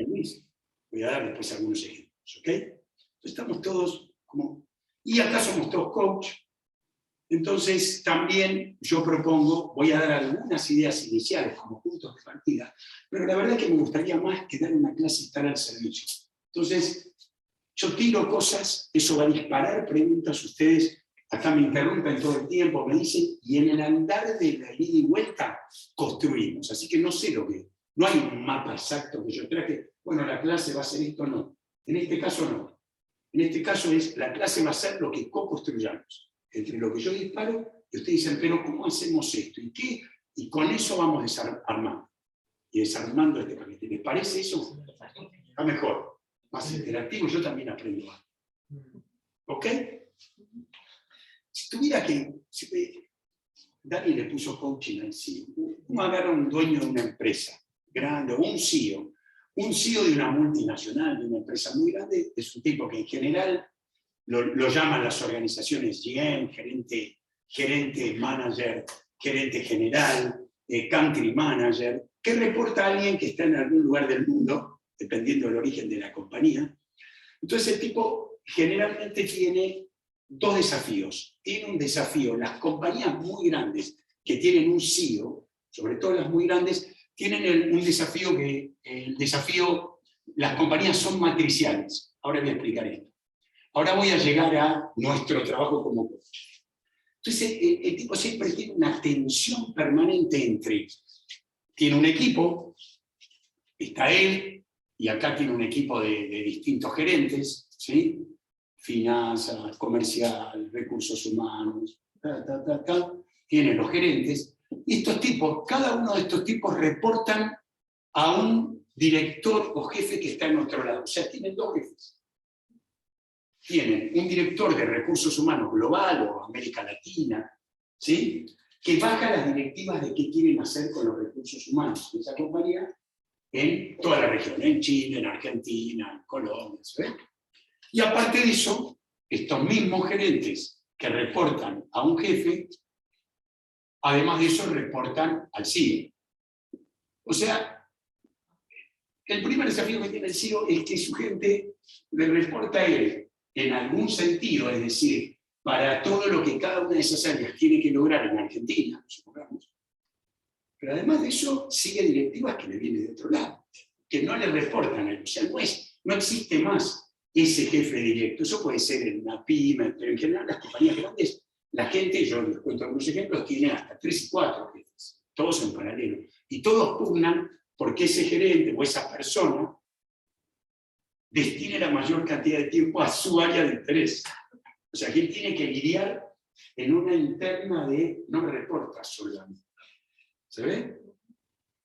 Luis. Voy a dar después algunos ejemplos, ¿ok? Entonces estamos todos como... Y acá somos todos coach. Entonces también yo propongo, voy a dar algunas ideas iniciales como puntos de partida, pero la verdad es que me gustaría más que dar una clase y estar al servicio. Entonces, yo tiro cosas, eso va a disparar preguntas, ustedes acá me interrumpen todo el tiempo, me dicen, y en el andar de la ida y vuelta construimos. Así que no sé lo que... No hay un mapa exacto que yo traje, bueno, la clase va a ser esto, no. En este caso no. En este caso es, la clase va a ser lo que co-construyamos. Entre lo que yo disparo, y ustedes dicen, pero ¿cómo hacemos esto? ¿Y qué? Y con eso vamos desarmando. Y desarmando este paquete. ¿Les parece eso? Está mejor. Más interactivo, yo también aprendo algo. ¿Ok? Si tuviera que... Dani le puso coaching al CEO. Uno agarra a un dueño de una empresa grande, o un CEO de una multinacional, de una empresa muy grande, es un tipo que en general lo llaman las organizaciones GM, gerente manager, gerente general, country manager, que reporta a alguien que está en algún lugar del mundo, dependiendo del origen de la compañía. Entonces el tipo generalmente tiene dos desafíos. Tiene un desafío, las compañías muy grandes que tienen un CEO, sobre todo las muy grandes, tienen un desafío las compañías son matriciales. Ahora voy a explicar esto. Ahora voy a llegar a nuestro trabajo como coach. Entonces el tipo siempre tiene una tensión permanente entre, tiene un equipo, está él, y acá tiene un equipo de distintos gerentes, ¿sí? Finanzas, comercial, recursos humanos, tiene los gerentes, y estos tipos, cada uno de estos tipos reportan a un director o jefe que está en otro lado. O sea, tienen dos jefes. Tienen un director de recursos humanos global o América Latina, ¿sí? Que baja las directivas de qué quieren hacer con los recursos humanos de esa compañía en toda la región, en Chile, en Argentina, en Colombia, ¿sí? Y aparte de eso, estos mismos gerentes que reportan a un jefe, además de eso reportan al CEO. O sea, el primer desafío que tiene el CEO es que su gente le reporta a él en algún sentido, es decir, para todo lo que cada una de esas áreas tiene que lograr en Argentina, supongamos. Pero además de eso, sigue directivas que le vienen de otro lado, que no le reportan a él. O sea, no existe más ese jefe directo. Eso puede ser en una pyme, pero en general las compañías grandes, la gente, yo les cuento algunos ejemplos, tiene hasta 3 y 4 jefes, todos en paralelo. Y todos pugnan porque ese gerente o esa persona destine la mayor cantidad de tiempo a su área de interés. O sea, que él tiene que lidiar en una interna de no me reporta solo a mí. ¿Se ve?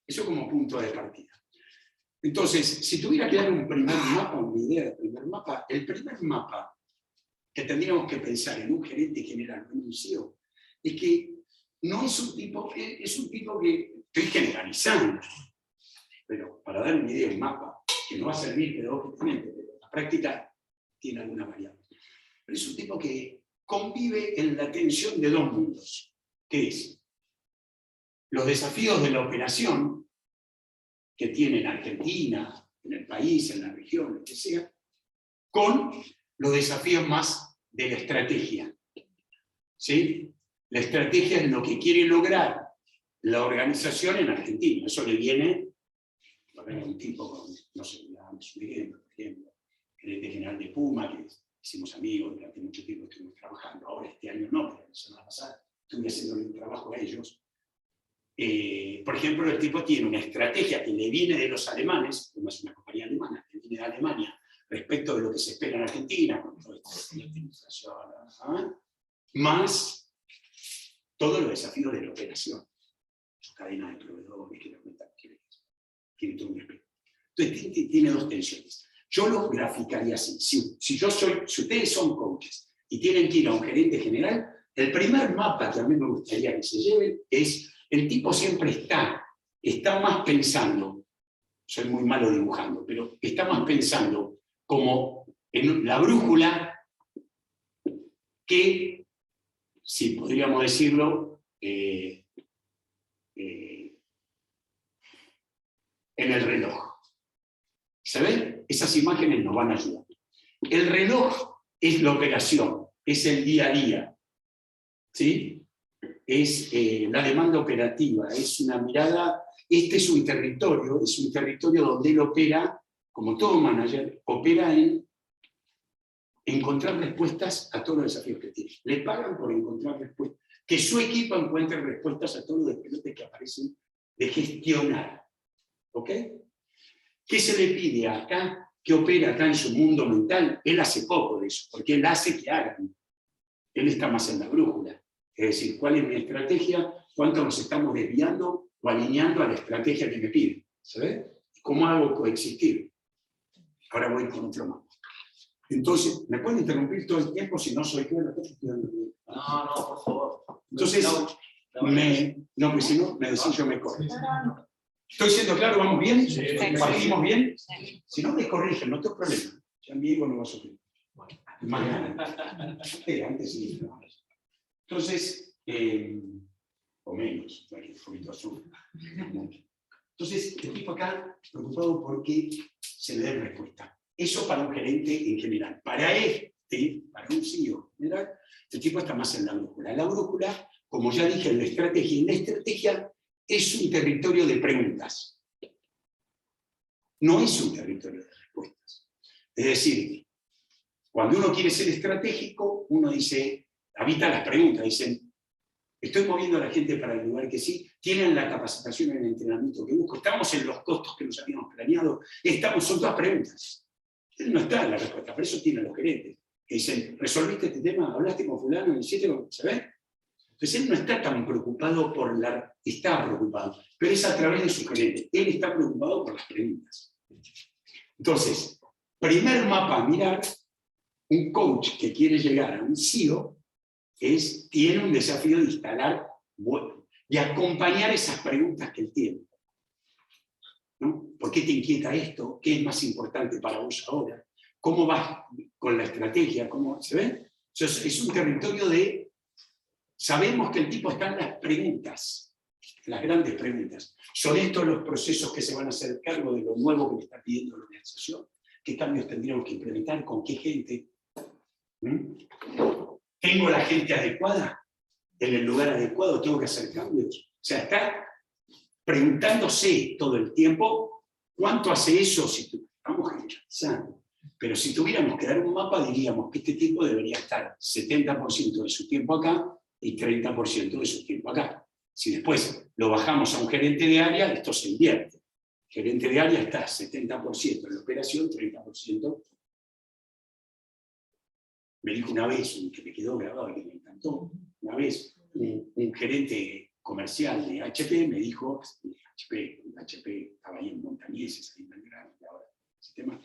Eso como punto de partida. Entonces, si tuviera que dar un primer mapa, una idea de primer mapa, el primer mapa que tendríamos que pensar en un gerente general, en un CEO, es que no es un tipo que estoy generalizando, pero para dar una idea, un mapa, que no va a servir pedagógicamente, pero en la práctica tiene alguna variable. Pero es un tipo que convive en la tensión de dos mundos, que es los desafíos de la operación que tiene en Argentina, en el país, en la región, lo que sea, con los desafíos más de la estrategia. ¿Sí? La estrategia es lo que quiere lograr la organización en Argentina. Eso le viene a un tipo con, no sé, por ejemplo, gerente general de Puma, que hicimos amigos durante mucho tiempo, estuvimos trabajando. Ahora este año no, pero la semana pasada estuve haciendo un trabajo a ellos. Por ejemplo, el tipo tiene una estrategia que le viene de los alemanes, como es una compañía alemana, que viene de Alemania, respecto de lo que se espera en Argentina, con todo esto de la inflación, más todos los desafíos de la operación, cadena de proveedores, que tiene todo un respeto. Entonces tiene dos tensiones. Yo lo graficaría así. Si ustedes son coaches y tienen que ir a un gerente general, el primer mapa que a mí me gustaría que se lleven es, el tipo siempre está más pensando, soy muy malo dibujando, pero está más pensando como en la brújula que, si podríamos decirlo, en el reloj. ¿Se ven? Esas imágenes nos van a ayudar. El reloj es la operación, es el día a día, ¿sí? Es la demanda operativa, es una mirada, este es un territorio donde él opera, como todo manager, opera en encontrar respuestas a todos los desafíos que tiene. Le pagan por encontrar respuestas, que su equipo encuentre respuestas a todos los desafíos que aparecen de gestionar. ¿Ok? ¿Qué se le pide acá? Que opera acá en su mundo mental. Él hace poco de eso, porque él hace que hagan. Él está más en la brújula. Es decir, ¿cuál es mi estrategia? ¿Cuánto nos estamos desviando o alineando a la estrategia que me piden? ¿Sabes? ¿Cómo hago coexistir? Ahora voy con otro mapa. Entonces, ¿me pueden interrumpir todo el tiempo si no soy yo? No, por favor. Entonces, no, pues si no, me decís yo me corro. ¿Estoy siendo claro? ¿Vamos bien? Sí. ¿Partimos bien? Sí. Si no, me corrigen, no tengo problema. Ya mi ego no va a sufrir. Antes sí. Entonces, o menos, un poquito azul. Entonces, el tipo acá preocupado porque se le dé respuesta. Eso para un gerente en general. Para para un CEO en general, este tipo está más en la brújula. La brújula, como ya dije, en la estrategia es un territorio de preguntas. No es un territorio de respuestas. Es decir, cuando uno quiere ser estratégico, uno dice, habita las preguntas, dicen, estoy moviendo a la gente para el lugar que sí, tienen la capacitación en el entrenamiento que busco, estamos en los costos que nos habíamos planeado, son todas preguntas. Él no está en la respuesta, por eso tienen los gerentes, que dicen, ¿resolviste este tema? ¿Hablaste con fulano? ¿Se ve? Entonces él no está tan preocupado está preocupado, pero es a través de su gerente. Él está preocupado por las preguntas. Entonces, primer mapa a mirar, un coach que quiere llegar a un CEO tiene un desafío de instalar, de acompañar esas preguntas que él tiene. ¿No? ¿Por qué te inquieta esto? ¿Qué es más importante para vos ahora? ¿Cómo vas con la estrategia? ¿Cómo, ¿se ve? Entonces, es un territorio de... Sabemos que el tipo está en las preguntas, las grandes preguntas. ¿Son estos los procesos que se van a hacer cargo de lo nuevo que me está pidiendo la organización? ¿Qué cambios tendríamos que implementar? ¿Con qué gente? ¿Tengo la gente adecuada? ¿En el lugar adecuado? ¿Tengo que hacer cambios? O sea, está preguntándose todo el tiempo cuánto hace eso. Estamos generalizando. Pero si tuviéramos que dar un mapa, diríamos que este tipo debería estar 70% de su tiempo acá y 30% de su tiempo acá. Si después lo bajamos a un gerente de área, esto se invierte. El gerente de área está 70% en la operación, 30%. Me dijo una vez, que me quedó grabado y que me encantó, una vez un gerente comercial de HP me dijo, HP estaba ahí en Montañeses, ahí en Belgrano, y ahora sistema.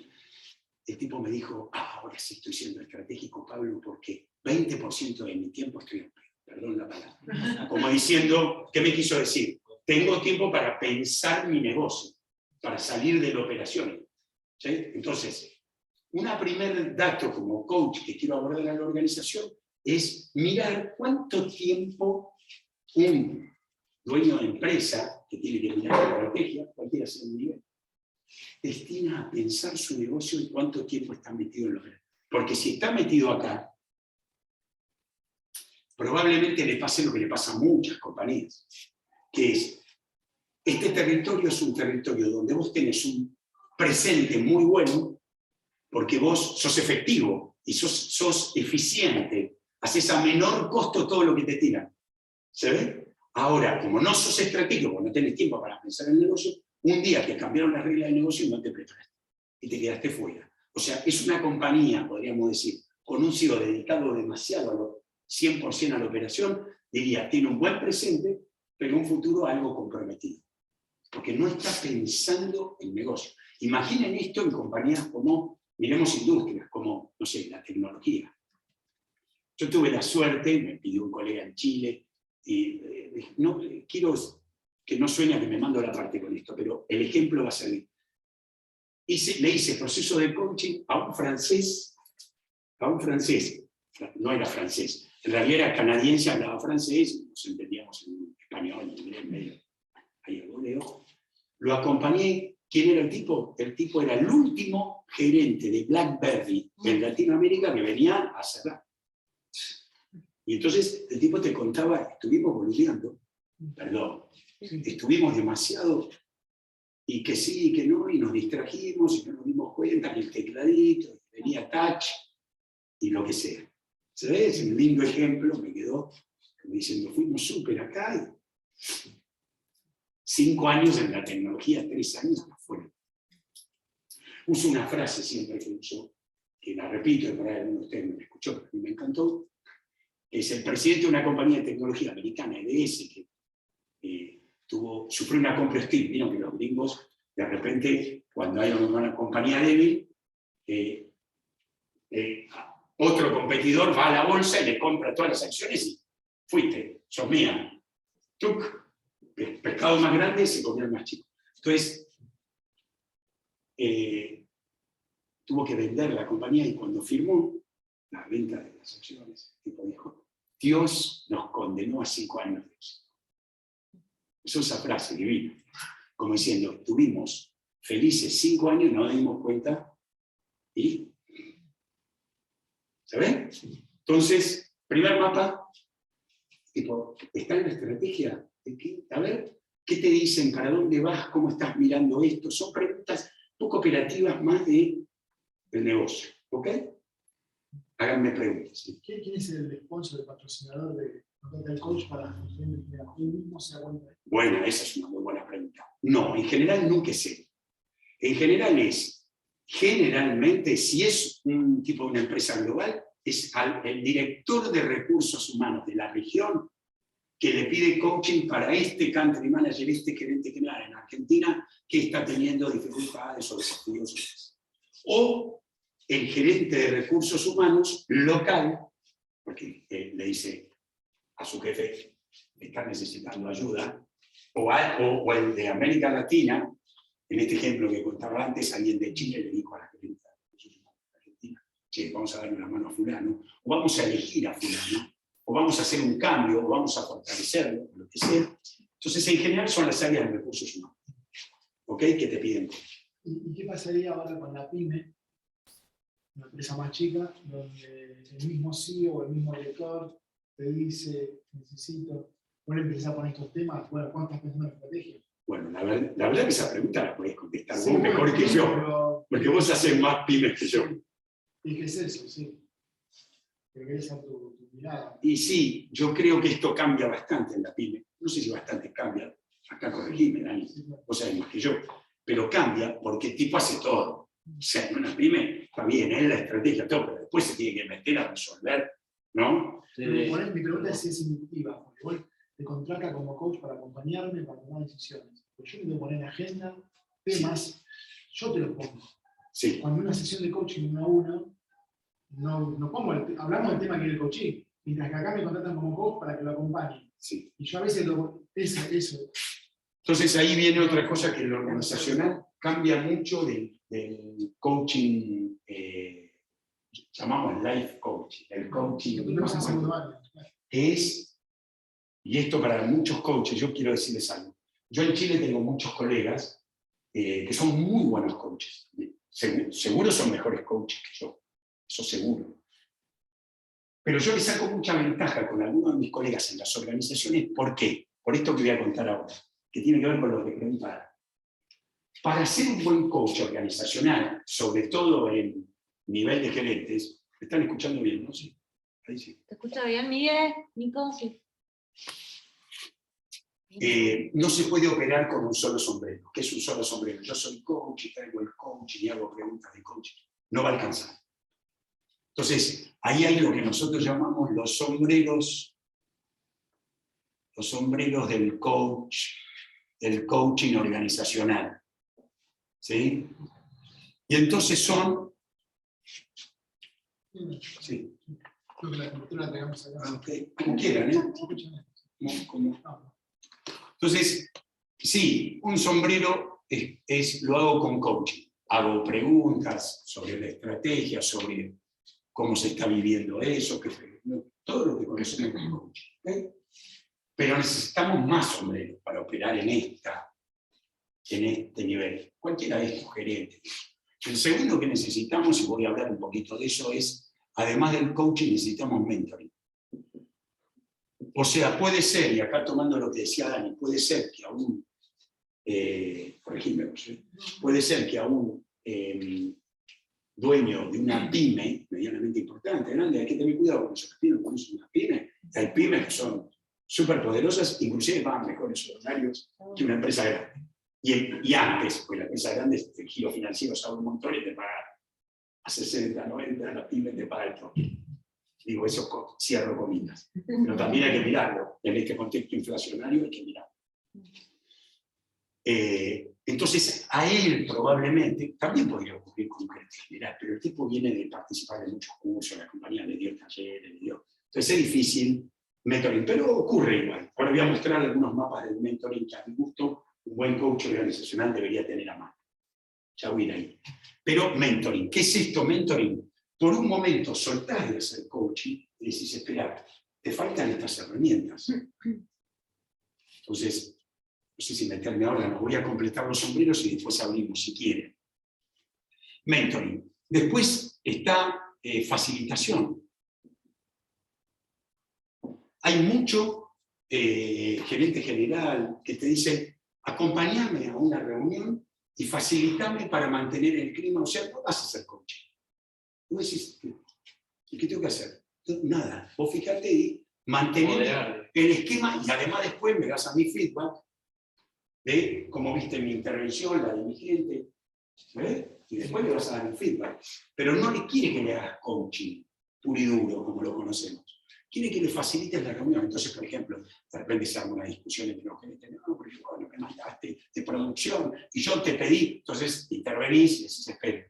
El tipo me dijo, ahora sí estoy siendo estratégico, Pablo, porque 20% de mi tiempo estoy en pedo, perdón la palabra. Como diciendo, ¿qué me quiso decir? Tengo tiempo para pensar mi negocio, para salir de la operación. ¿Sí? Entonces, un primer dato como coach que quiero abordar a la organización es mirar cuánto tiempo un dueño de empresa, que tiene que mirar la estrategia, cualquiera sea el nivel, destina a pensar su negocio y cuánto tiempo está metido en lo que... Porque si está metido acá, probablemente le pase lo que le pasa a muchas compañías, que es, este territorio es un territorio donde vos tenés un presente muy bueno, porque vos sos efectivo y sos eficiente, haces a menor costo todo lo que te tiran. ¿Se ve? Ahora, como no sos estratégico, no tenés tiempo para pensar en el negocio, un día que cambiaron las reglas del negocio no te preparaste y te quedaste fuera. O sea, es una compañía, podríamos decir, con un CEO dedicado demasiado a 100% a la operación, diría, tiene un buen presente, pero un futuro algo comprometido. Porque no está pensando en negocio. Imaginen esto en compañías como, miremos industrias, como, no sé, la tecnología. Yo tuve la suerte, me pidió un colega en Chile, y no, quiero que no suene a que me mando la parte con esto, pero el ejemplo va a servir. Le hice proceso de coaching a un francés, no era francés, en realidad era canadiense, hablaba francés, nos entendíamos en español, en inglés, medio, ahí algo leo. Lo acompañé ¿Quién era el tipo? El tipo era el último gerente de BlackBerry en Latinoamérica que venía a cerrar. Y entonces el tipo te contaba, estuvimos boludeando, perdón, estuvimos demasiado, y que sí, y que no, y nos distrajimos, y no nos dimos cuenta, que el tecladito, venía touch, y lo que sea. ¿Sabes? Es un lindo ejemplo, me quedó como diciendo, fuimos súper acá, y 5 años en la tecnología, 3 años afuera. Uso una frase siempre que uso, que la repito, y por ahí alguno de ustedes me la escuchó, pero a mí me encantó, es el presidente de una compañía de tecnología americana, EDS, que sufrió una compra Steam. Vieron que los gringos, de repente, cuando hay una compañía débil, otro competidor va a la bolsa y le compra todas las acciones y fuiste, sos mía. Tuc, el pescado más grande se comió el más chico. Entonces, tuvo que vender la compañía y cuando firmó la venta de las acciones, el tipo dijo, Dios nos condenó a 5 años de éxito. Es esa frase divina, como diciendo, estuvimos felices 5 años, no nos dimos cuenta, y ¿se ven? Entonces, primer mapa, tipo, está en la estrategia. A ver, ¿qué te dicen? ¿Para dónde vas? ¿Cómo estás mirando esto? Son preguntas poco operativas más del negocio. ¿Ok? Háganme preguntas. ¿Sí? ¿Quién es el sponsor, el patrocinador del coach para el mismo se da cuenta? Bueno, esa es una muy buena pregunta. No, en general nunca es él. En general generalmente, si es un tipo de una empresa global, es el director de recursos humanos de la región que le pide coaching para este country manager, este gerente general en Argentina, que está teniendo dificultades o desafíos. O el gerente de recursos humanos local, porque le dice a su jefe, está necesitando ayuda, o el de América Latina, en este ejemplo que contaba antes, alguien de Chile le dijo a la gerente de recursos humanos de Argentina, che, vamos a darle una mano a fulano, o vamos a elegir a fulano, o vamos a hacer un cambio, o vamos a fortalecerlo, lo que sea. Entonces, en general, son las áreas de recursos humanos, ¿ok? Que te piden. ¿Y qué pasaría ahora con la pyme, una empresa más chica, donde el mismo CEO o el mismo director te dice, necesito, bueno, empezar a poner estos temas, bueno, ¿cuántas personas en estrategia? Bueno, la verdad que esa pregunta la podés contestar Sí, vos mejor que yo, pero, porque vos haces más pymes que yo. ¿Y qué es eso? Sí. Pero querés dar tu mirada. Y sí, yo creo que esto cambia bastante en la pyme. No sé si bastante cambia. Acá corregime, Dani, vos sabés más que yo. Pero cambia porque el tipo hace todo. O sea, en una pyme está bien, es la estrategia, todo, pero después se tiene que meter a resolver, ¿no? Sí. Mi pregunta es si es inductiva, porque vos te contrata como coach para acompañarme, para tomar decisiones. Pues yo me tengo que poner en agenda, temas, yo te los pongo. Sí. Cuando una sesión de coaching 1 a 1, no pongo hablamos del tema que es el coaching, mientras que acá me contratan como coach para que lo acompañe. Sí. Y yo a veces eso. Entonces ahí viene otra cosa que en lo organizacional cambia mucho del coaching, llamamos life coaching. El coaching es, y esto para muchos coaches, yo quiero decirles algo. Yo en Chile tengo muchos colegas que son muy buenos coaches. Seguro son mejores coaches que yo, eso seguro. Pero yo les saco mucha ventaja con algunos de mis colegas en las organizaciones. ¿Por qué? Por esto que voy a contar ahora, que tiene que ver con lo que preguntaron. Para ser un buen coach organizacional, sobre todo en nivel de gerentes, ¿me están escuchando bien? ¿No? Sí. Ahí sí. ¿Te escucha bien, Miguel? Nico, sí. No se puede operar con un solo sombrero. ¿Qué es un solo sombrero? Yo soy coach y traigo el coach y hago preguntas de coaching. No va a alcanzar. Entonces, ahí hay lo que nosotros llamamos los sombreros del coaching organizacional. ¿Sí? Y entonces son... Sí. Creo que la cultura la traigamos acá. Okay. Como quieran, ¿eh? Entonces, sí, un sombrero lo hago con coaching. Hago preguntas sobre la estrategia, sobre cómo se está viviendo eso, todo lo que conocemos como coaching. ¿Okay? Pero necesitamos más sombreros para operar en esta en este nivel, cualquiera de estos gerentes. El segundo que necesitamos, y voy a hablar un poquito de eso, es, además del coaching, necesitamos mentoring. O sea, puede ser, y acá tomando lo que decía Dani, puede ser que a un, corregime, puede ser que a un dueño de una pyme medianamente importante, grande, hay que tener cuidado con esos pymes, cuando son una pyme. Hay pymes que son súper poderosas, inclusive pagan mejores horarios que una empresa grande. Y antes, pues la empresa grande, el giro financiero sabe un montón y te paga a 60, 90, la pyme te paga el toque. Digo, eso cierro comillas. Pero también hay que mirarlo. En este contexto inflacionario hay que mirarlo. Entonces, a él probablemente, también podría ocurrir con un gerente general, pero el tipo viene de participar en muchos cursos, la compañía le dio talleres, le dio. Entonces es difícil mentoring, pero ocurre igual. Ahora voy a mostrar algunos mapas del mentoring que a mi gusto un buen coach organizacional debería tener a mano. Ya voy a ir ahí. Pero mentoring, ¿qué es esto mentoring? Por un momento soltás de hacer coaching y decís, espera, te faltan estas herramientas. Entonces, no sé si meterme ahora, nos voy a completar los sombreros y después abrimos si quieren. Mentoring. Después está facilitación. Hay mucho gerente general que te dice, acompáñame a una reunión y facilitame para mantener el clima. O sea, no vas a hacer coaching. Vos decís, ¿qué tengo que hacer? Nada. Vos fíjate y mantener el esquema y además después me das a mi feedback de cómo viste mi intervención, la de mi gente, ¿ves? Y después le vas a dar el feedback. Pero no le quiere que le hagas coaching puro y duro, como lo conocemos. Quiere que le facilites la reunión. Entonces, por ejemplo, de repente se arma una discusión entre los gerentes, no, porque bueno, me mandaste de producción y yo te pedí, entonces intervenís y decís, espera.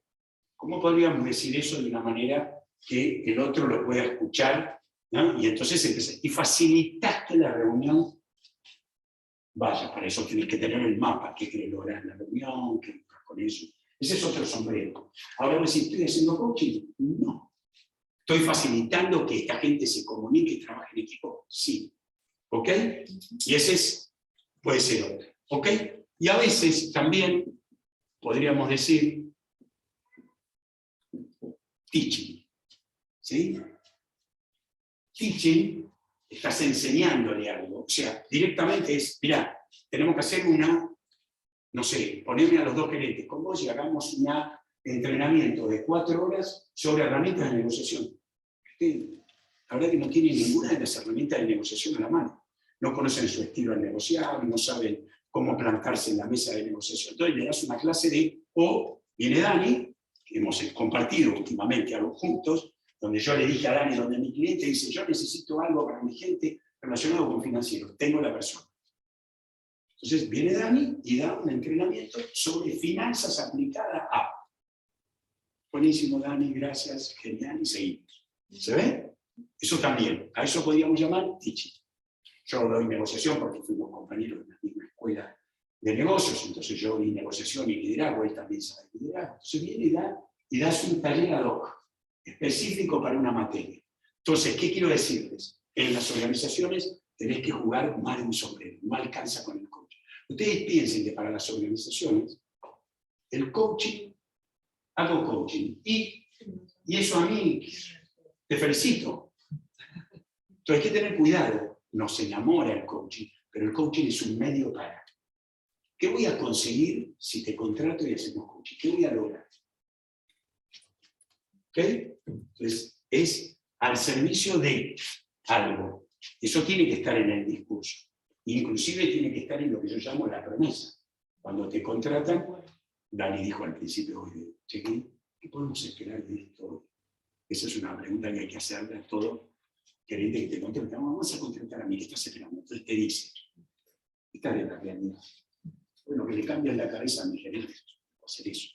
¿Cómo podríamos decir eso de una manera que el otro lo pueda escuchar? ¿No? Y entonces empecé, y facilitas que la reunión vaya, para eso tienes que tener el mapa, qué querés lograr en la reunión, qué buscas con eso. Ese es otro sombrero. Ahora, si estoy haciendo coaching, no. ¿Estoy facilitando que esta gente se comunique y trabaje en equipo? Sí. ¿Ok? Y ese puede ser otro. ¿Ok? Y a veces también podríamos decir teaching. ¿Sí? Teaching, estás enseñándole algo. O sea, directamente es, mirá, tenemos que hacer una, no sé, ponerme a los dos gerentes con vos y hagamos un entrenamiento de 4 horas sobre herramientas de negociación. La verdad que no tienen ninguna de las herramientas de negociación a la mano. No conocen su estilo al negociar, no saben cómo plantarse en la mesa de negociación. Entonces le das una clase de, o viene Dani, que hemos compartido últimamente algo juntos, donde yo le dije a Dani, donde mi cliente dice, yo necesito algo para mi gente relacionado con financiero, tengo la persona. Entonces viene Dani y da un entrenamiento sobre finanzas aplicadas a. Buenísimo, Dani, gracias, genial, y seguimos. ¿Se ve? Eso también, a eso podríamos llamar teaching. Yo doy negociación porque fuimos compañeros de la misma escuela de negocios, entonces yo di negociación y liderazgo, él también sabe liderazgo. Entonces viene y das un taller ad hoc, específico para una materia. Entonces, ¿qué quiero decirles? En las organizaciones tenés que jugar mal de un sombrero, no alcanza con el coaching. Ustedes piensen que para las organizaciones, el coaching, hago coaching, y eso a mí, te felicito. Entonces hay que tener cuidado, nos enamora el coaching, pero el coaching es un medio para. ¿Qué voy a conseguir si te contrato y hacemos coaching? ¿Qué voy a lograr? ¿Ok? Entonces, es al servicio de algo. Eso tiene que estar en el discurso. Inclusive tiene que estar en lo que yo llamo la promesa. Cuando te contratan, Dani dijo al principio hoy, ¿qué podemos esperar de esto? Esa es una pregunta que hay que hacerle a todo gerente que te contrata. Vamos a contratar a mí, ¿qué estás esperando? Entonces te dice, esta es la realidad. Bueno, que le cambian la cabeza a mi gerente, va a hacer eso.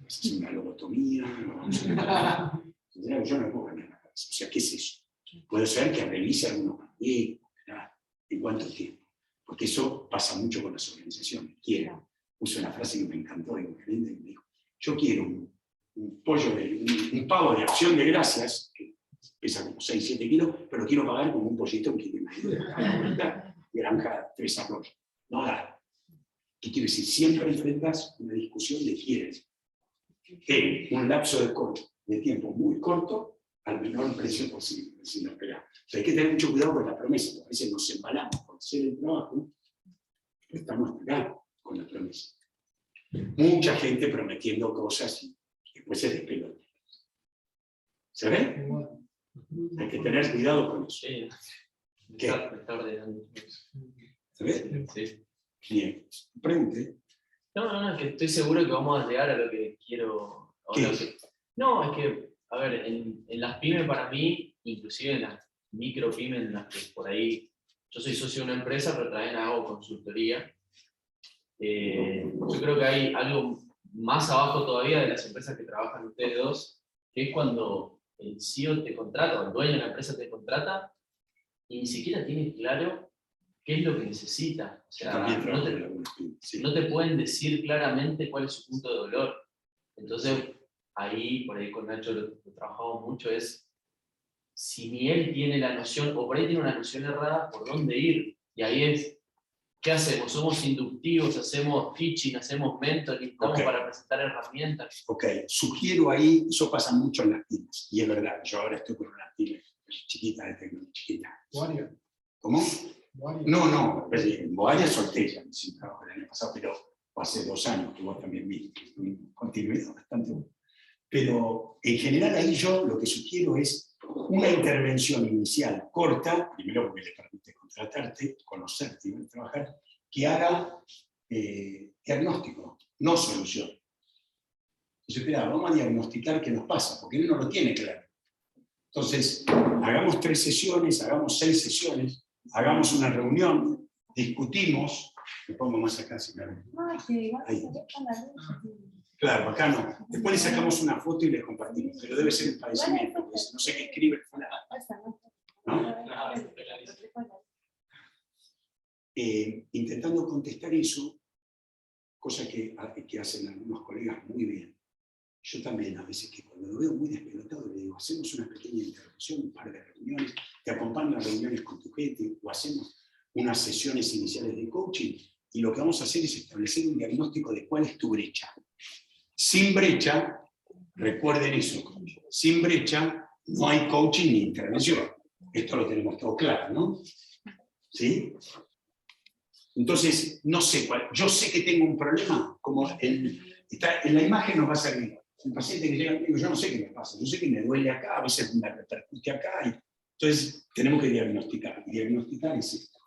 Vas a hacer una lobotomía, yo no puedo cambiar la cabeza. O sea, ¿qué es eso? Puede ser que revise algunos proyectos, ¿en cuánto tiempo? Porque eso pasa mucho con las organizaciones. Uso una frase que me encantó de un gerente que me dijo, yo quiero un pavo de acción de gracias, que pesa como 6-7 kilos, pero quiero pagar como un pollito, un kilo y medio. Granja 3 arroyos. No da. ¿Qué quiere decir? Siempre enfrentas una discusión de quieres en un lapso de tiempo muy corto al menor precio posible, si no esperar. O sea, hay que tener mucho cuidado con la promesa, porque a veces nos embalamos por hacer el trabajo, pero estamos acá con la promesa. Mucha gente prometiendo cosas y después se despelota. ¿Se ve? Hay que tener cuidado con eso. Sí. ¿Qué? Me está ordenando. ¿Se ve? Sí. Bien. Pregunte. No, es que estoy seguro que vamos a llegar a lo que quiero. ¿Qué? No, es que, a ver, en las pymes para mí, inclusive en las micro pymes, en las que por ahí, yo soy socio de una empresa, pero también hago consultoría. Yo creo que hay algo más abajo todavía de las empresas que trabajan ustedes dos, que es cuando el CEO te contrata, o el dueño de la empresa te contrata, y ni siquiera tiene claro qué es lo que necesita. O sea, También trabajo en algunas pymes, sí. no te pueden decir claramente cuál es su punto de dolor. Entonces, ahí, por ahí con Nacho lo trabajamos mucho, es si ni él tiene la noción, o por ahí tiene una noción errada, por dónde ir. Y ahí es, ¿qué hacemos? ¿Somos inductivos? ¿Hacemos pitching? ¿Hacemos mentoring? ¿Estamos para presentar herramientas? Ok, sugiero ahí, eso pasa mucho en las pymes, y es verdad, yo ahora estoy con una pyme chiquita de tecnología, chiquita. Boaria. ¿Cómo? Boaria. No, Boaria solté ya, sin trabajo el año pasado, pero hace 2 años que vos también viste, un continuidad bastante buena. Pero en general ahí yo lo que sugiero es una intervención inicial corta, primero porque le permite contratarte, conocerte y ver trabajar, que haga diagnóstico, no solución. Entonces, espera, vamos a diagnosticar qué nos pasa, porque él no lo tiene claro. Entonces, hagamos 3 sesiones, hagamos 6 sesiones, hagamos una reunión, discutimos, me pongo más acá si me ven. Ahí. Claro, acá no. Después le sacamos una foto y le compartimos, pero debe ser un padecimiento, porque no sé qué escribe. ¿No? Intentando contestar eso, cosa que hacen algunos colegas muy bien. Yo también a veces, que cuando lo veo muy despelotado, le digo, hacemos una pequeña intervención, un par de reuniones, te acompaño a reuniones con tu gente, o hacemos unas sesiones iniciales de coaching, y lo que vamos a hacer es establecer un diagnóstico de cuál es tu brecha. Sin brecha, recuerden eso, sin brecha no hay coaching ni intervención. Esto lo tenemos todo claro, ¿no? ¿Sí? Entonces, no sé cuál. Yo sé que tengo un problema, como en la imagen nos va a servir. El paciente que llega conmigo, yo no sé qué me pasa, yo sé que me duele acá, a veces me repercute acá. Entonces, tenemos que diagnosticar. Y diagnosticar es esto.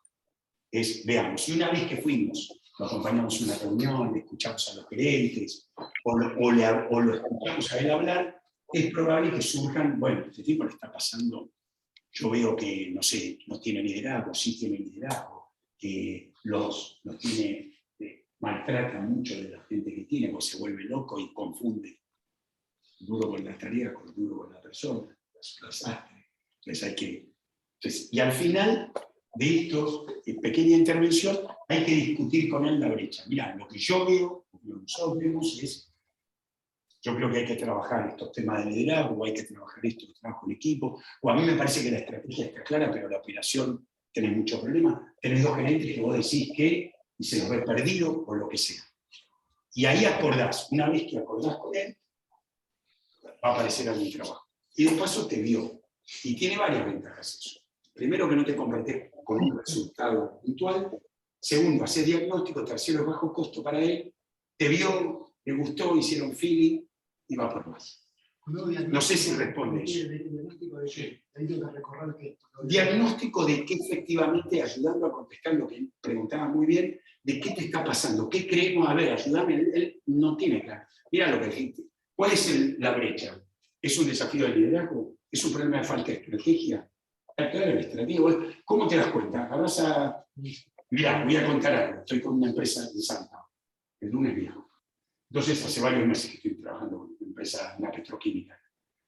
Veamos, y una vez que fuimos, lo acompañamos en una reunión, le escuchamos a los gerentes, o lo escuchamos a él hablar, es probable que surjan, bueno, este tipo le está pasando, yo veo que, no sé, no tiene liderazgo, sí tiene liderazgo, que los tiene, maltrata mucho de la gente que tiene, porque se vuelve loco y confunde duro con la tarea con duro con la persona, es un desastre. Entonces, y al final de esto, pequeña intervención, hay que discutir con él la brecha. Mirá, lo que yo veo, lo que nosotros vemos es, yo creo que hay que trabajar estos temas de liderazgo, o hay que trabajar esto de trabajo en equipo, o a mí me parece que la estrategia está clara, pero la operación tenés muchos problemas, tenés 2 gerentes que vos decís que, y se los ve perdido, o lo que sea. Y ahí acordás, una vez que acordás con él, va a aparecer algún trabajo. Y de paso te vio, y tiene varias ventajas eso. Primero, que no te comprometes con un resultado puntual. Segundo, hacer diagnóstico. Tercero, bajo costo para él. Te vio, le gustó, hicieron feeling y va por más. No sé si responde eso. ¿Diagnóstico de qué? Ahí tengo que recorrer qué. Diagnóstico de qué efectivamente, ayudando a contestar lo que él preguntaba muy bien, de qué te está pasando, qué creemos, a ver, ayúdame, él no tiene claro. Mira lo que dijiste. ¿Cuál es la brecha? ¿Es un desafío de liderazgo? ¿Es un problema de falta de estrategia? Claro, el estratégico. ¿Cómo te das cuenta? Mirá, voy a contar algo. Estoy con una empresa de Santa, el lunes viejo. Entonces, hace varios meses que estoy trabajando con una empresa, una petroquímica.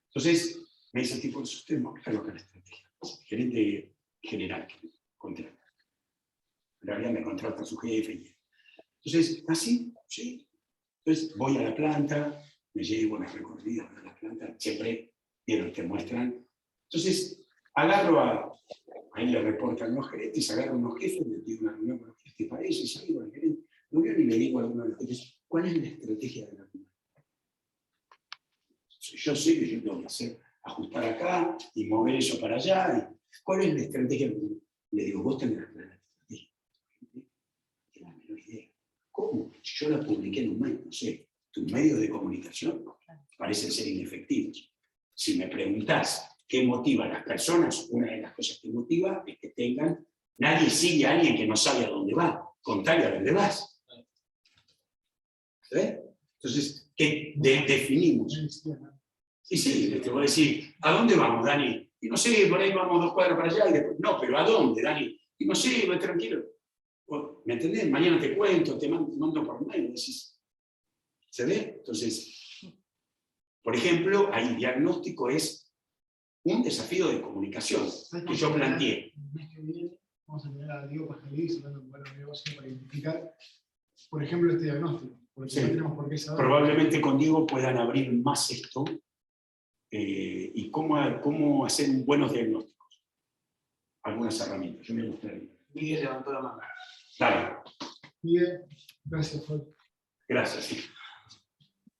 Entonces, me dice el tipo, usted no claro que la estrategia. Gerente general que me contrata. En realidad me contrata su jefe. Entonces, ¿así? Sí. Entonces, voy a la planta, me llevo las recorridas a la planta, siempre, vieron, te muestran. Entonces, agarro ahí le reportan los gerentes, agarro unos jefes, le pido una reunión con los jefes, ¿te parece? Sí, bueno, gerente. Muy bien, y le digo a alguno de los coaches, ¿cuál es la estrategia de la comunidad? Yo sé que yo tengo que hacer, ajustar acá y mover eso para allá. ¿Cuál es la estrategia? Le digo, vos tenés la estrategia. No tengo la menor idea. ¿Cómo? Si yo la publiqué en un medio, no sé, tus medios de comunicación parecen ser inefectivos. Si me preguntás qué motiva a las personas, una de las cosas que motiva es que tengan, nadie sigue a alguien que no sabe a dónde va, contale a dónde vas. ¿Sí? Entonces, ¿qué definimos? Y sí, te voy a decir, ¿a dónde vamos, Dani? Y no sé, por ahí vamos 2 cuadras para allá y después, no, pero ¿a dónde, Dani? Y no sé, voy tranquilo. ¿Me entendés? Mañana te cuento, te mando por mail, decís. ¿Se ve? Entonces, por ejemplo, ahí diagnóstico es un desafío de comunicación que yo planteé. El mes que viene vamos a tener a Diego Pajarís hablando con buenos negocios para identificar, por ejemplo, este diagnóstico. Porque Sí. no tenemos por qué saber. Probablemente con Diego puedan abrir más esto y cómo hacer buenos diagnósticos. Algunas herramientas. Yo me gustaría. Miguel levantó la mano. Dale. Miguel, gracias, Jorge. Gracias. Sí.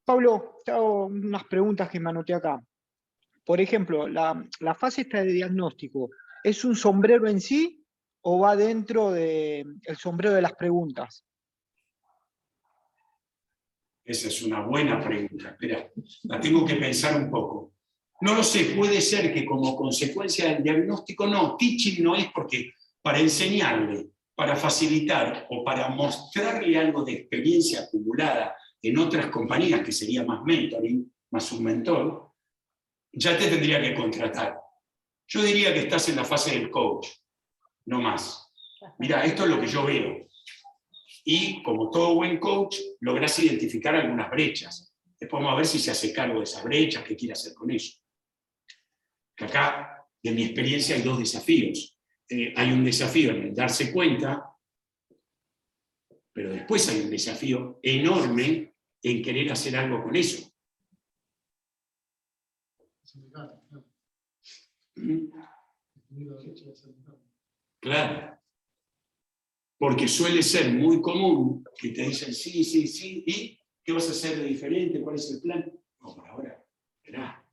Pablo, te hago unas preguntas que me anoté acá. Por ejemplo, la fase esta de diagnóstico, ¿es un sombrero en sí o va dentro del sombrero de las preguntas? Esa es una buena pregunta. Espera, la tengo que pensar un poco. No lo sé, puede ser que como consecuencia del diagnóstico, no, teaching no es porque para enseñarle, para facilitar o para mostrarle algo de experiencia acumulada en otras compañías, que sería más mentoring, más un mentor, ya te tendría que contratar. Yo diría que estás en la fase del coach, no más. Mira, esto es lo que yo veo. Y como todo buen coach, lográs identificar algunas brechas. Después vamos a ver si se hace cargo de esas brechas, qué quiere hacer con eso. Que acá, de mi experiencia, hay 2 desafíos. Hay un desafío en el darse cuenta, pero después hay un desafío enorme en querer hacer algo con eso. Claro. Porque suele ser muy común que te dicen sí, sí, sí, ¿y qué vas a hacer de diferente? ¿Cuál es el plan? No, por ahora, esperá.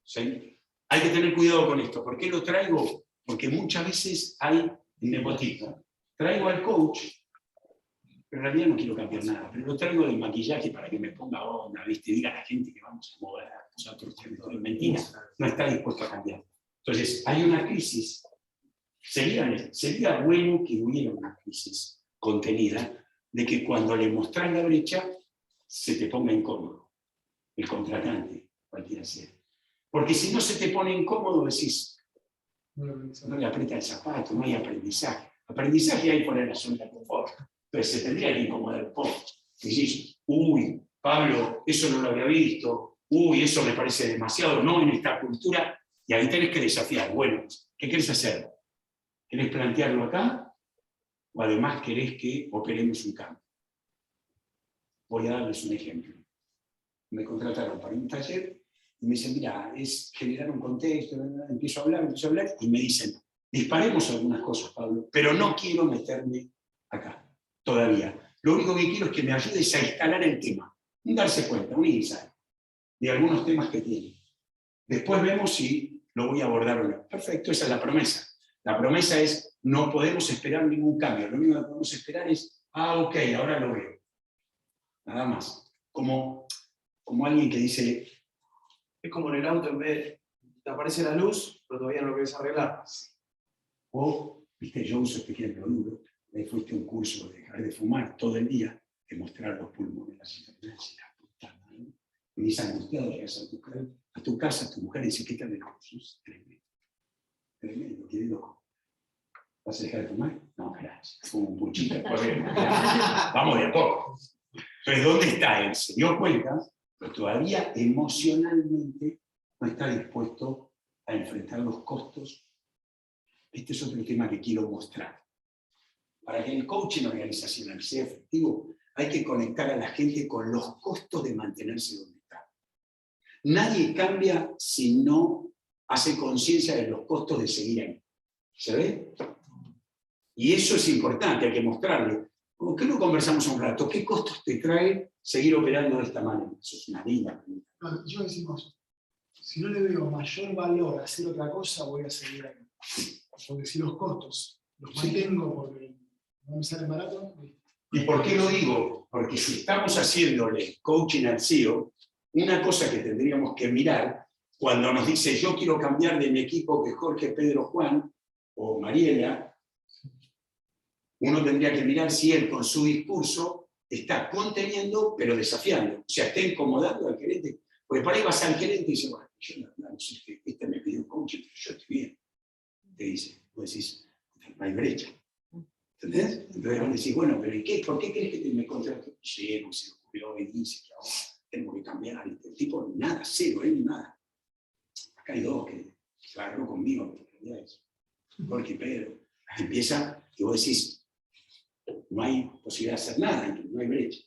¿Sí? Hay que tener cuidado con esto. ¿Por qué lo traigo? Porque muchas veces hay nepotismo. Traigo al coach, pero en realidad no quiero cambiar nada, pero lo traigo del maquillaje para que me ponga onda, ¿viste? Diga a la gente que vamos a mover a nosotros, mentira, no está dispuesto a cambiar. Entonces, hay una crisis. Sería bueno que hubiera una crisis contenida de que cuando le mostrás la brecha se te ponga incómodo, el contratante, cualquiera sea. Porque si no se te pone incómodo, decís, no le aprieta el zapato, no hay aprendizaje. Aprendizaje hay poner la zona de confort. Entonces se tendría que incomodar un poco. Decís, uy, Pablo, eso no lo había visto, uy, eso me parece demasiado, no en esta cultura, y ahí tenés que desafiar. Bueno, ¿qué querés hacer? ¿Querés plantearlo acá? ¿O además querés que operemos un cambio? Voy a darles un ejemplo. Me contrataron para un taller y me dicen, mira, es generar un contexto, empiezo a hablar, y me dicen, disparemos algunas cosas, Pablo, pero no quiero meterme acá, todavía. Lo único que quiero es que me ayudes a instalar el tema, un darse cuenta, un insight, de algunos temas que tiene. Después vemos si lo voy a abordar o no. Perfecto, esa es la promesa. La promesa es, no podemos esperar ningún cambio, lo único que podemos esperar es, ok, ahora lo veo. Nada más. Como alguien que dice... Es como en el auto, en vez de te aparece la luz, pero todavía no lo querés arreglar. O, viste, yo uso este ejemplo duro, me fuiste a un curso de dejar de fumar todo el día, de mostrar los pulmones, las enfermedades, y dices angustiado, llegas a tu casa, tu mujer dice, ¿qué tal el curso? Tremendo. Tremendo, qué loco. ¿Vas a dejar de fumar? No, gracias. Fumo un puchito, vamos de a poco. Entonces, ¿dónde está él? Se dio cuenta, pero todavía emocionalmente no está dispuesto a enfrentar los costos. Este es otro tema que quiero mostrar. Para que el coaching organizacional sea efectivo, hay que conectar a la gente con los costos de mantenerse donde está. Nadie cambia si no hace conciencia de los costos de seguir ahí. ¿Se ve? Y eso es importante, hay que mostrarle. ¿Por qué no conversamos un rato? ¿Qué costos te trae seguir operando de esta manera? Eso es una linda pregunta. No, yo decimos, si no le veo mayor valor a hacer otra cosa, voy a seguir aquí. Porque si los costos los mantengo porque no me salen baratos. ¿Y por qué lo digo? Porque si estamos haciéndole coaching al CEO, una cosa que tendríamos que mirar cuando nos dice yo quiero cambiar de mi equipo que Jorge, Pedro, Juan o Mariela, uno tendría que mirar si él con su discurso está conteniendo pero desafiando, o sea, está incomodando al gerente. Porque por ahí vas al gerente y dice, bueno, yo no sé, este me pidió coaching, pero yo estoy bien. Te dice, vos decís, no hay brecha. ¿Entendés? Entonces vos decís, bueno, pero ¿y qué? ¿Por qué crees que me contrató? Sí, pues se le ocurrió y dice que ahora tengo que cambiar. Y el tipo, nada, cero, nada. Acá hay dos que se agarró conmigo, pero en realidad es Jorge y Pedro. Empieza y vos decís, no hay posibilidad de hacer nada, no hay brecha.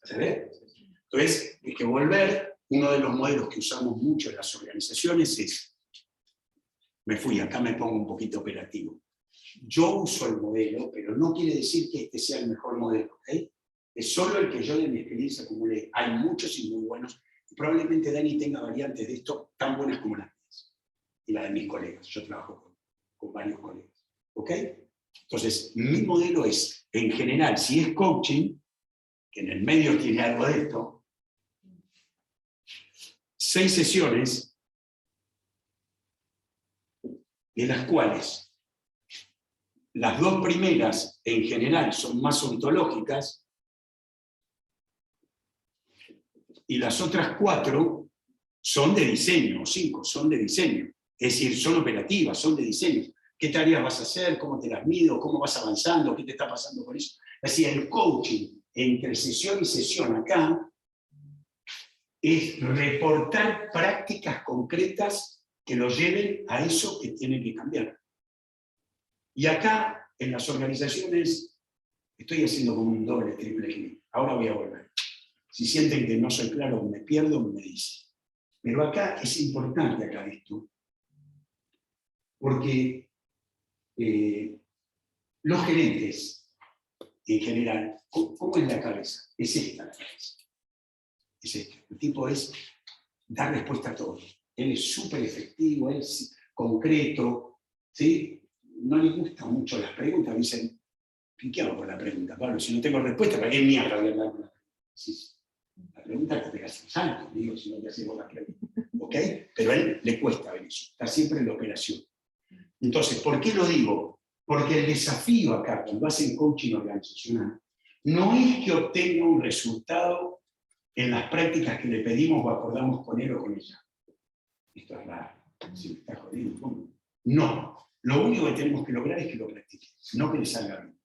¿Sabes? Entonces, hay que volver, uno de los modelos que usamos mucho en las organizaciones es, me fui, acá me pongo un poquito operativo. Yo uso el modelo, pero no quiere decir que este sea el mejor modelo, ¿ok? Es solo el que yo de mi experiencia acumulé. Hay muchos y muy buenos. Y probablemente Dani tenga variantes de esto tan buenas como las mías. Y las de mis colegas. Yo trabajo con varios colegas. ¿Ok? Entonces, mi modelo es, en general, si es coaching, que en el medio tiene algo de esto, 6 sesiones, de las cuales las 2 primeras, en general, son más ontológicas, y las otras 4 son de diseño, o 5 son de diseño. Es decir, son operativas, son de diseño. ¿Qué tareas vas a hacer? ¿Cómo te las mido? ¿Cómo vas avanzando? ¿Qué te está pasando con eso? Es decir, el coaching entre sesión y sesión acá es reportar prácticas concretas que lo lleven a eso que tiene que cambiar. Y acá, en las organizaciones, estoy haciendo como un doble, triple clic. Ahora voy a volver. Si sienten que no soy claro, me pierdo, me dicen. Pero acá es importante acá esto, porque los gerentes, en general, ¿cómo es la cabeza? Es esta la cabeza. Es esta. El tipo es dar respuesta a todo. Él es súper efectivo, él es concreto, ¿sí? No le gustan mucho las preguntas, dicen, ¿qué hago con la pregunta, Pablo? Si no tengo respuesta, ¿para qué mierda voy a hablar con la pregunta? La pregunta te pegas un salto, digo, si no te hacemos la pregunta. ¿Ok? Pero a él le cuesta ver eso, está siempre en la operación. Entonces, ¿por qué lo digo? Porque el desafío acá, cuando hacen coaching organizacional, no es que obtenga un resultado en las prácticas que le pedimos o acordamos con él o con ella. Esto es raro, si me está jodiendo, ¿cómo? No. Lo único que tenemos que lograr es que lo practique, no que le salga bien.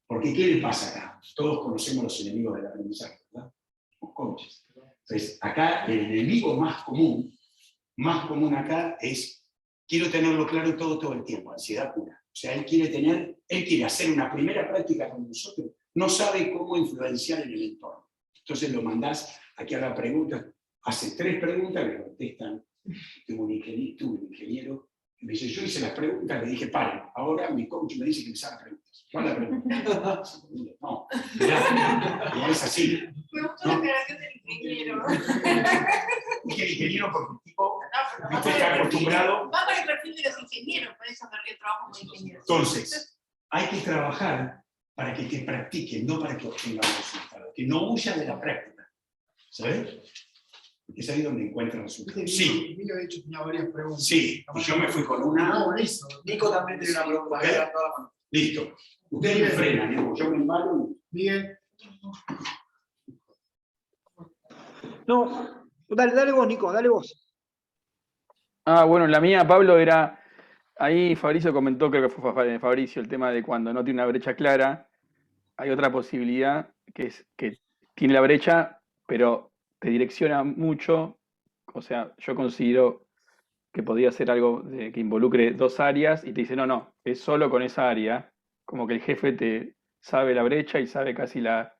Porque ¿qué le pasa acá? Todos conocemos los enemigos del aprendizaje, ¿verdad? Los coaches. Entonces, acá el enemigo más común acá es, quiero tenerlo claro todo el tiempo, ansiedad pura. O sea, él quiere hacer una primera práctica con nosotros, no sabe cómo influenciar en el entorno. Entonces lo mandás a que haga preguntas, hace 3 preguntas, le contestan, tuve un ingeniero, y me dice, yo hice las preguntas, le dije, paren, ahora mi coach me dice que me haga preguntas. ¿Cuál es la pregunta? No, mirá, no es así. Me gustó la aclaración del ingeniero. Dije el ingeniero porque el tipo está acostumbrado. Va para el perfil de los ingenieros, por eso porque trabajo con ingenieros. Entonces, hay que trabajar para que te practiquen, no para que obtengan resultados. Que no huyan de la práctica. ¿Sabes? Porque es ahí donde encuentran resultados. Sí. Milo, de hecho, tenía varias preguntas. Sí, y yo me fui con una. Buenísimo. Nico también tiene una pregunta. ¿Okay? Listo. Ustedes me frenan, ¿eh? Yo me embalo. Miguel. No, dale vos, Nico, dale vos. Bueno, la mía, Pablo, era, ahí Fabricio comentó, creo que fue Fabricio, el tema de cuando no tiene una brecha clara, hay otra posibilidad que es que tiene la brecha, pero te direcciona mucho, o sea, yo considero que podría ser algo que involucre 2 áreas y te dice, no, es solo con esa área, como que el jefe te sabe la brecha y sabe casi la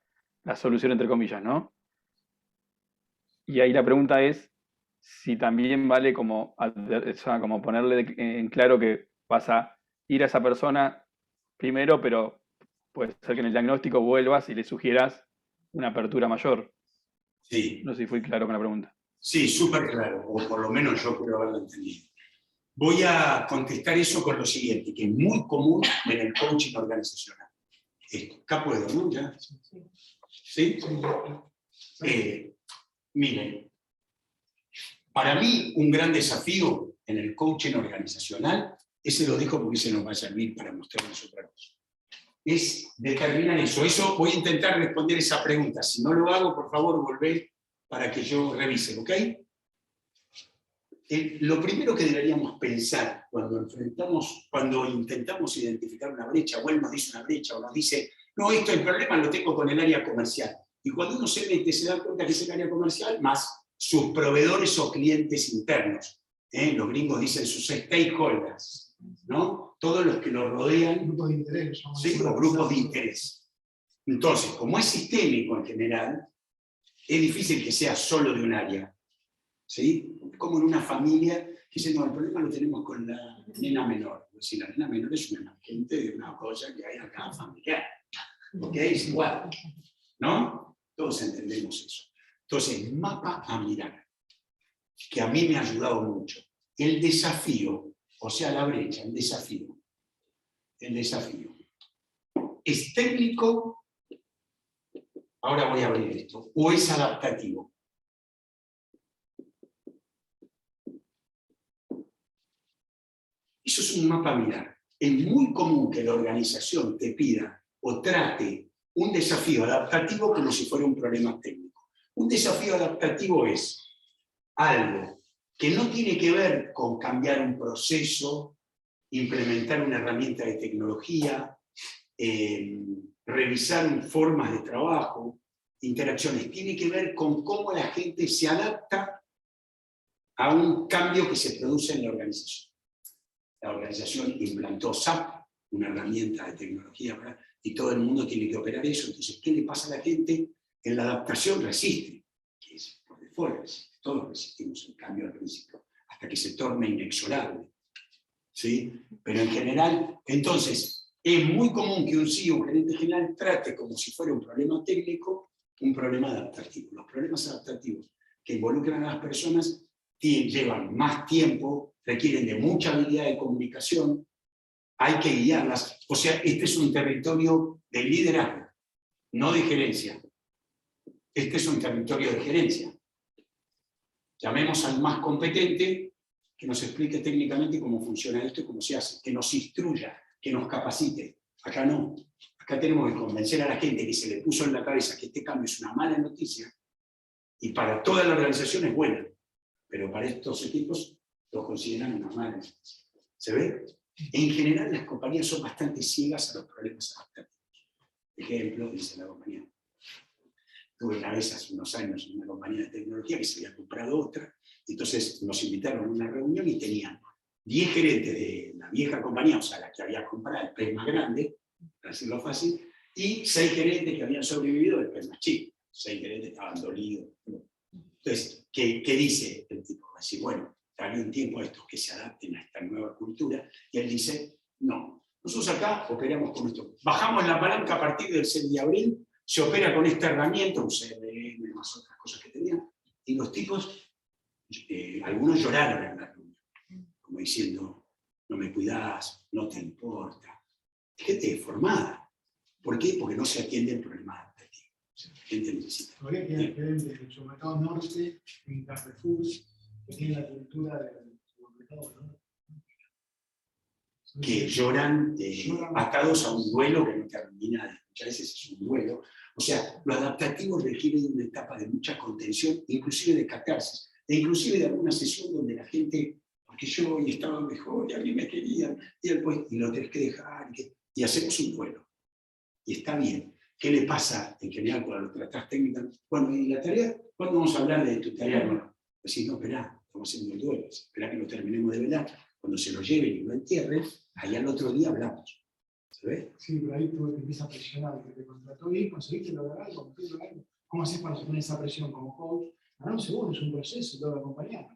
solución, entre comillas, ¿no? Y ahí la pregunta es si también vale como ponerle en claro que vas a ir a esa persona primero, pero puede ser que en el diagnóstico vuelvas y le sugieras una apertura mayor. Sí, No sé si fui claro con la pregunta. sí, súper claro, o por lo menos yo creo haberlo entendido. Voy a contestar eso con lo siguiente, que es muy común en el coaching organizacional. Esto, acá puedo, ¿no? ¿Ya? ¿Sí? Miren, para mí un gran desafío en el coaching organizacional, ese lo dejo porque se nos va a servir para mostrarles otra cosa, es determinar eso. Eso voy a intentar responder esa pregunta. Si no lo hago, por favor, volvé para que yo revise, ¿ok? Lo primero que deberíamos pensar cuando intentamos identificar una brecha, o él nos dice una brecha, o nos dice, no, esto el problema lo tengo con el área comercial. Y cuando uno se mete, se da cuenta que es el área comercial más sus proveedores o clientes internos. Los gringos dicen sus stakeholders, ¿no? Todos los que lo rodean. Grupos de interés. Sí, los grupos de interés. Entonces, como es sistémico en general, es difícil que sea solo de un área. ¿Sí? Como en una familia que dice, no, el problema lo tenemos con la nena menor. Si la nena menor es una emergente de una cosa que hay acá familiar. ¿Ok? Es igual. ¿No? Todos entendemos eso. Entonces, mapa a mirar, que a mí me ha ayudado mucho. El desafío, o sea, la brecha, el desafío, ¿es técnico? Ahora voy a abrir esto. ¿O es adaptativo? Eso es un mapa a mirar. Es muy común que la organización te pida o trate un desafío adaptativo como si fuera un problema técnico. Un desafío adaptativo es algo que no tiene que ver con cambiar un proceso, implementar una herramienta de tecnología, revisar formas de trabajo, interacciones. Tiene que ver con cómo la gente se adapta a un cambio que se produce en la organización. La organización implantó SAP, una herramienta de tecnología, ¿verdad? Y todo el mundo tiene que operar eso. Entonces, ¿qué le pasa a la gente? En la adaptación resiste, que es por default resiste. Todos resistimos el cambio al principio, hasta que se torna inexorable. ¿Sí? Pero en general, entonces, es muy común que un CEO, un gerente general, trate como si fuera un problema técnico, un problema adaptativo. Los problemas adaptativos que involucran a las personas llevan más tiempo, requieren de mucha habilidad de comunicación, hay que guiarlas. O sea, este es un territorio de liderazgo, no de gerencia. Este es un territorio de gerencia. Llamemos al más competente que nos explique técnicamente cómo funciona esto y cómo se hace, que nos instruya, que nos capacite. Acá no. Acá tenemos que convencer a la gente que se le puso en la cabeza que este cambio es una mala noticia y para toda la organización es buena, pero para estos equipos lo consideran una mala noticia. ¿Se ve? En general las compañías son bastante ciegas a los problemas adaptativos. Ejemplo, dice la compañía. Tuve una vez hace unos años en una compañía de tecnología que se había comprado otra, entonces nos invitaron a una reunión y tenían 10 gerentes de la vieja compañía, o sea, la que había comprado el pez más grande, para decirlo fácil, y 6 gerentes que habían sobrevivido del pez más chico. 6 gerentes estaban dolidos. Entonces, ¿qué dice el tipo? Va a decir, bueno, darle un tiempo a estos que se adapten a esta nueva cultura, y él dice, no, nosotros acá operamos con esto. Bajamos la palanca a partir del 6 de abril, se opera con esta herramienta, un CRM, más otras cosas que tenían, y los tipos, algunos lloraron en la reunión, como diciendo, no me cuidás, no te importa. Gente formada. ¿Por qué? Porque no se atiende el problema adaptativo. La gente necesita. Todavía queda gerente del supermercado norte, en Carrefour, que tiene la cultura del supermercado, ¿no? Que lloran atados a un duelo que no termina, muchas veces es un duelo. O sea, lo adaptativo requiere de una etapa de mucha contención, inclusive de catarsis, e inclusive de alguna sesión donde la gente, porque yo hoy estaba mejor y a mí me querían, y después, y lo tenés que dejar, y hacemos un duelo. Y está bien. ¿Qué le pasa en general cuando lo tratás técnicamente? Bueno, y la tarea, ¿cuándo vamos a hablar de tu tarea nueva? Decís, no, esperá, estamos haciendo el duelo, esperá que lo terminemos de velar. Cuando se lo lleven y lo entierren, ahí al otro día hablamos. ¿Se ve? Sí, pero ahí tú te empiezas a presionar, que te contrató y conseguiste lograr algo, ¿cómo haces para poner esa presión como coach? Ganar un seguro es un proceso, tengo que acompañar.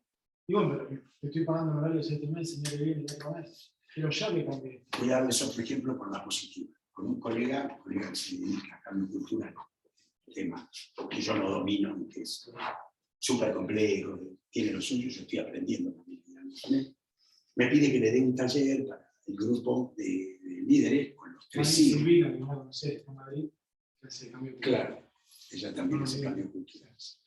Y bueno, pero te estoy pagando un horario de 7 meses, me viene el otro mes. Pero ya me cambié. Voy a darles otro ejemplo con la positiva. con un colega que se dedica a cambio cultural, tema que yo no domino, que es súper complejo, tiene lo suyo, yo estoy aprendiendo también. Me pide que le dé un taller para el grupo de líderes con los 3 CIO. Silvina, que no conocer, está en Madrid, que hace cambio cultural. Claro, ella también hace cambios culturales.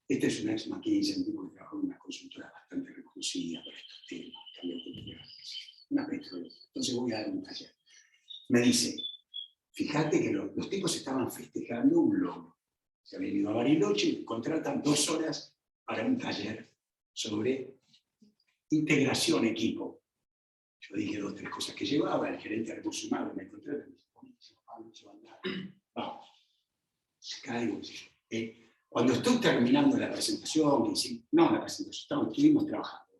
Este es un ex McKinsey, un tipo que trabajó en una consultora bastante reconocida por estos temas, cambio cultural. Una petrolera. Entonces voy a dar un taller. Me dice, fíjate que los tipos estaban festejando un logro. Se habían ido a Bariloche y contratan 2 horas para un taller sobre integración equipo. Yo dije 2 o 3 cosas que llevaba, el gerente de recursos humanos me contrata y me dice, Pablo, se va a andar. Vamos. Se caigo. Cuando estoy terminando la presentación, estuvimos trabajando.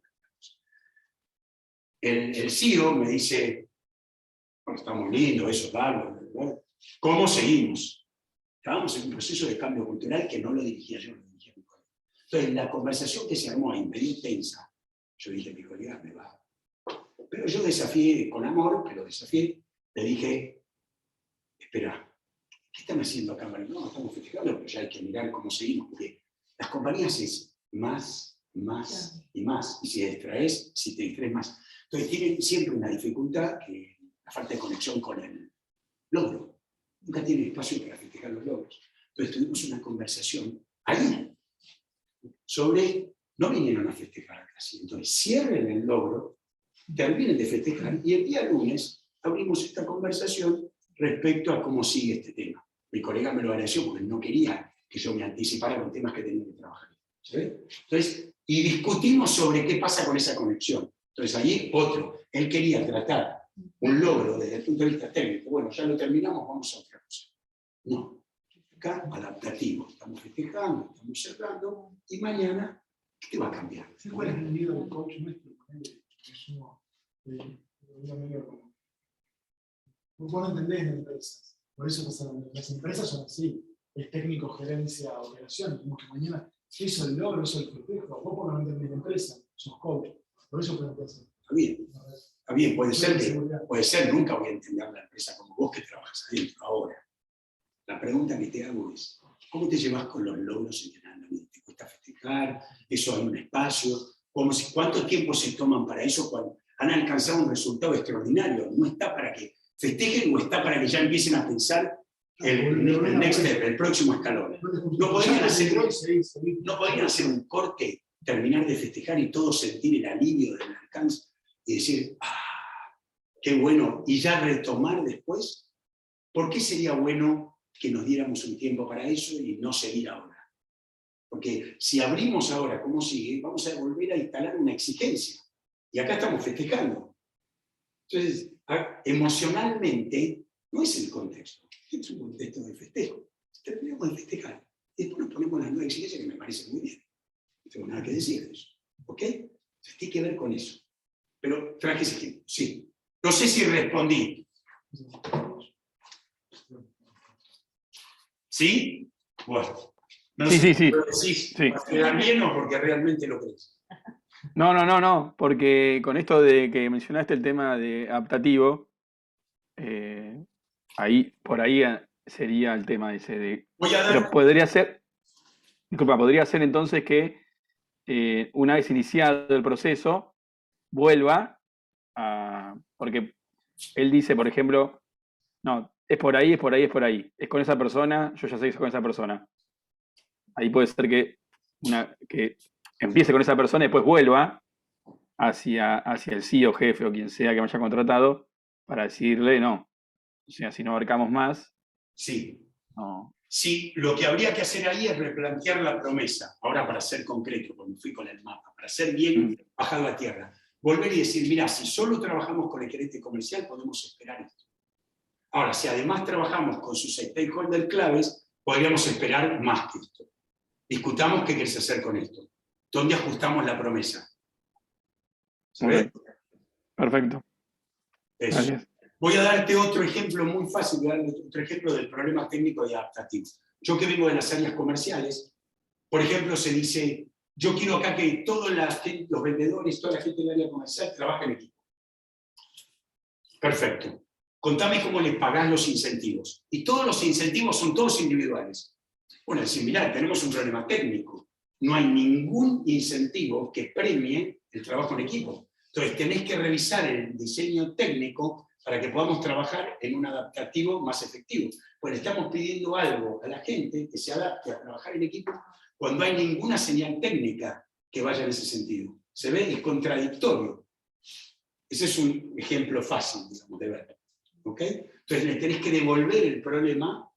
El CEO me dice, bueno, está muy lindo eso, Pablo, ¿verdad? ¿Cómo seguimos? Estábamos en un proceso de cambio cultural que no lo dirigía yo, lo dirigía mi colega. Entonces, la conversación que se armó ahí, medio tensa, yo dije, mi colega me va. Pero yo desafié, con amor, pero desafié, le dije, espera, ¿qué están haciendo acá? No, estamos festejando, pero ya hay que mirar cómo seguimos, porque las compañías es más y más, y si te distraes más. Entonces tienen siempre una dificultad, que la falta de conexión con el logro. Nunca tienen espacio para festejar los logros. Entonces tuvimos una conversación ahí sobre, no vinieron a festejar así, entonces cierren el logro, terminen de festejar, y el día lunes abrimos esta conversación respecto a cómo sigue este tema. Mi colega me lo agradeció porque no quería que yo me anticipara con temas que tenía que trabajar. ¿Sí? Entonces, y discutimos sobre qué pasa con esa conexión. Entonces allí él quería tratar un logro desde el punto de vista técnico. Bueno, ya lo terminamos, vamos a otra cosa. No, acá adaptativo. Estamos festejando, estamos cerrando, y mañana, ¿qué va a cambiar? ¿Sí cuál es el lío del coach nuestro? Resumo, medio como... Vos no entendés en empresas. Por eso las empresas son así. Es técnico, gerencia, operación. Como que mañana hizo el logro, hizo el festejo. Vos por no entendés la empresa, sos coach. Por eso pueden pensar. Está bien, puede ser, nunca voy a entender la empresa como vos que trabajas adentro ahora. La pregunta que te hago es, ¿cómo te llevas con los logros internamente? ¿Te cuesta festejar? ¿Eso hay un espacio? ¿Cuánto tiempo se toman para eso cuando han alcanzado un resultado extraordinario? ¿No está para que festejen o está para que ya empiecen a pensar el next step, el próximo escalón? ¿No podrían hacer un corte, terminar de festejar y todos sentir el alivio del alcance y decir, qué bueno, y ya retomar después? ¿Por qué sería bueno que nos diéramos un tiempo para eso y no seguir ahora? Porque si abrimos ahora, ¿cómo sigue? Vamos a volver a instalar una exigencia. Y acá estamos festejando. Entonces, emocionalmente, no es el contexto. Es un contexto de festejo. Terminamos de festejar. Y después nos ponemos las nuevas exigencias, que me parece muy bien. No tengo nada que decir de eso. ¿Ok? Entonces, tiene que ver con eso. Pero traje ese ejemplo. Sí. No sé si respondí. ¿Sí? Bueno. No Sí, sé sí. lo decís, Sí. ¿para quedar bien o porque realmente lo crees? No, porque con esto de que mencionaste el tema de adaptativo, por ahí sería el tema ese de... Voy a Pero dar... podría ser entonces que una vez iniciado el proceso, vuelva a... Porque él dice, por ejemplo, no, es por ahí, es con esa persona, yo ya sé que es con esa persona. Ahí puede ser que empiece con esa persona y después vuelva hacia el CEO, jefe o quien sea que me haya contratado para decirle no. O sea, si no abarcamos más. Sí. No. Sí, lo que habría que hacer ahí es replantear la promesa. Ahora, para ser concreto, cuando fui con el mapa, para ser bien bajado a tierra, volver y decir, mira, si solo trabajamos con el gerente comercial, podemos esperar esto. Ahora, si además trabajamos con sus stakeholders claves, podríamos esperar más que esto. Discutamos qué quieres hacer con esto. ¿Dónde ajustamos la promesa? ¿Sabes? Perfecto. Eso. Gracias. Voy a darte otro ejemplo muy fácil, voy a darte otro ejemplo del problema técnico y adaptativo. Yo que vengo de las áreas comerciales, por ejemplo, se dice, yo quiero acá que todos los vendedores, toda la gente del área comercial trabaje en equipo. Perfecto. contame cómo les pagás los incentivos. Y todos los incentivos son todos individuales. Bueno, es similar, tenemos un problema técnico. No hay ningún incentivo que premie el trabajo en equipo. Entonces tenés que revisar el diseño técnico para que podamos trabajar en un adaptativo más efectivo. Pues estamos pidiendo algo a la gente que se adapte a trabajar en equipo cuando hay ninguna señal técnica que vaya en ese sentido. ¿Se ve? Es contradictorio. Ese es un ejemplo fácil, digamos, de ver. ¿Ok? Entonces le tenés que devolver el problema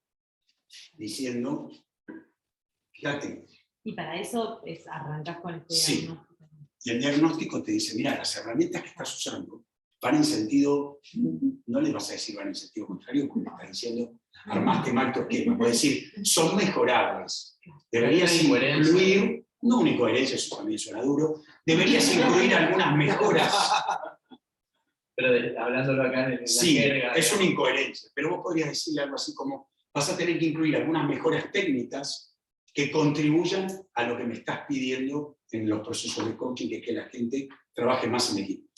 diciendo, fíjate. Y para eso arrancas con este Sí. diagnóstico. Y el diagnóstico te dice, mira, las herramientas que estás usando van en sentido, no le vas a decir van en sentido contrario, porque estás diciendo, armaste mal tu esquema. Puedes decir, son mejorables. Deberías incluir, no una incoherencia, eso también suena duro, deberías incluir algunas mejoras. Pero hablándolo acá en la Sí, jerga, es una incoherencia, pero vos podrías decirle algo así como, vas a tener que incluir algunas mejoras técnicas que contribuyan a lo que me estás pidiendo en los procesos de coaching, que es que la gente trabaje más en equipo.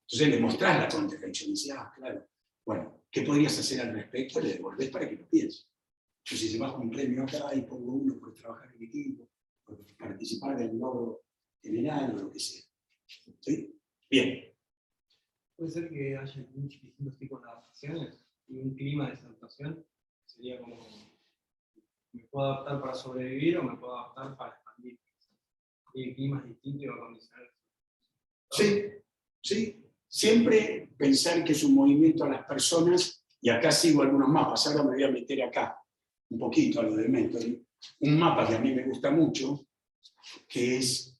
Entonces le mostrás la contradicción y dices, claro, bueno, ¿qué podrías hacer al respecto? Le devolvés para que lo pienses. Yo si se baja un premio acá y pongo uno por trabajar en equipo, por participar del logro general o lo que sea. ¿Sí? Bien. Puede ser que haya muchos distintos tipos de adaptaciones y un clima de adaptación sería como, me puedo adaptar para sobrevivir o me puedo adaptar para expandir. Y el clima es distinto y va a condicionar. Sí, sí. Siempre pensar que es un movimiento a las personas, y acá sigo algunos mapas, ahora me voy a meter acá un poquito a lo del mentoring. Un mapa que a mí me gusta mucho, que es,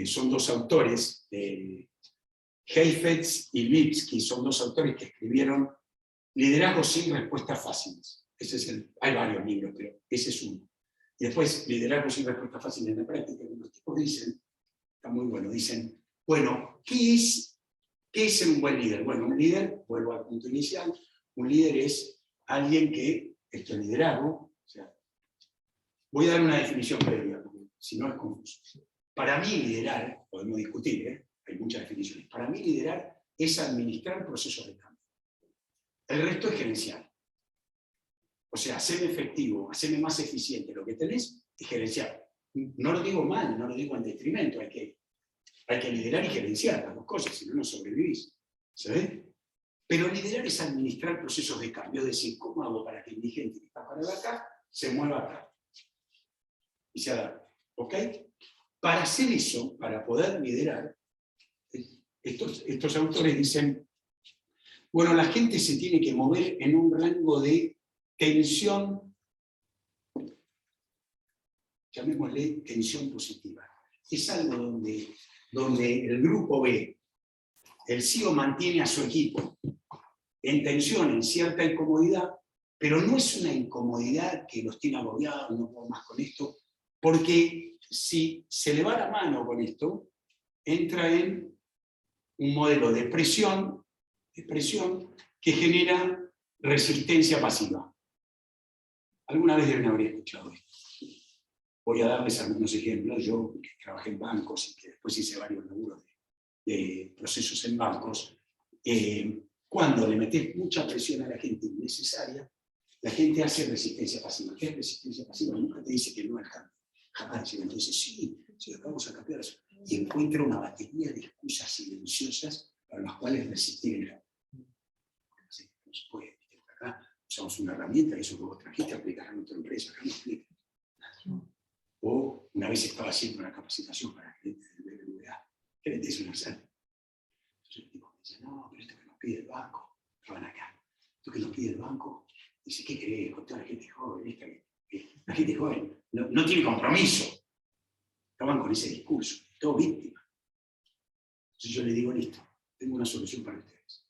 son dos autores, Heifetz y Lipsky, son dos autores que escribieron Liderazgo sin respuestas fáciles. Ese es hay varios libros, pero ese es uno. Y después, Liderazgo sin respuestas fáciles en la práctica, los tipos dicen, está muy bueno, dicen, bueno, ¿qué es ser un buen líder? Bueno, un líder, vuelvo al punto inicial, un líder es alguien que, esto es liderazgo, o sea, voy a dar una definición previa, porque si no es confuso. Para mí liderar, podemos discutir, hay muchas definiciones, para mí liderar es administrar procesos de cambio. El resto es gerenciar. O sea, hacerme efectivo, hacerme más eficiente lo que tenés es gerenciar. No lo digo mal, no lo digo en detrimento, hay que liderar y gerenciar las dos cosas, si no, no sobrevivís. ¿Se ve? Pero liderar es administrar procesos de cambio, es decir, ¿cómo hago para que mi gente que está parada acá se mueva acá? Y se adapte. ¿Ok? Para hacer eso, para poder liderar, estos autores dicen, bueno, la gente se tiene que mover en un rango de tensión, llamémosle tensión positiva. Es algo donde el grupo B, el CEO mantiene a su equipo en tensión, en cierta incomodidad, pero no es una incomodidad que los tiene agobiados, no puedo más con esto, porque si se le va la mano con esto, entra en un modelo de presión que genera resistencia pasiva. Alguna vez deben haber escuchado esto. Voy a darles algunos ejemplos. Yo que trabajé en bancos y que después hice varios laburos de procesos en bancos, cuando le metés mucha presión a la gente innecesaria, la gente hace resistencia pasiva. ¿Qué es resistencia pasiva? Nunca te dice que no al cambio. Jamás. Y dice, sí, vamos a cambiar eso. Y encuentra una batería de excusas silenciosas para las cuales resistir el cambio. No se puede. Acá usamos una herramienta, eso que vos trajiste, aplicará en otra empresa, acá no aplica. O una vez estaba haciendo una capacitación para clientes del BBVA, gerentes universal. Entonces el tipo me dice, no, pero esto que nos pide el banco, estaban acá, esto que nos pide el banco, dice, ¿qué crees? Con toda la gente joven, la gente joven no tiene compromiso. Estaban con ese discurso, todo víctima. Entonces yo le digo, listo, tengo una solución para ustedes.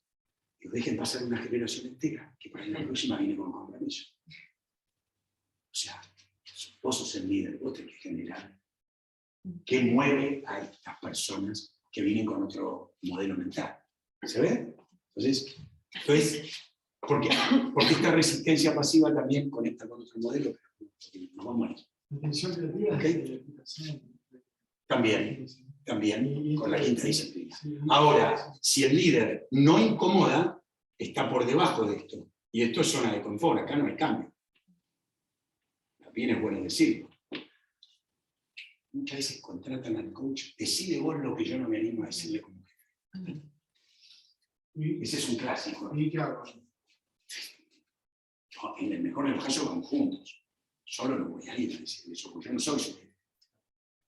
Digo, dejen pasar una generación entera, que para la próxima viene con compromiso. O sea, vos sos el líder, vos tenés que generar qué mueve a estas personas que vienen con otro modelo mental. ¿Se ve? Entonces porque esta resistencia pasiva también conecta con otro modelo, pero nos vamos a ir. La tensión creativa ¿Okay? es la aplicación. También. también con la quinta disciplina. Sí. Ahora, si el líder no incomoda, está por debajo de esto. Y esto es zona de confort, acá no hay cambio. También es bueno decirlo. Muchas veces contratan al coach, decide vos lo que yo no me animo a decirle como jefe. Ese es un clásico. ¿Y qué hago? En el mejor de los casos van juntos. Solo no voy a ir a decir eso, porque yo no soy su jefe.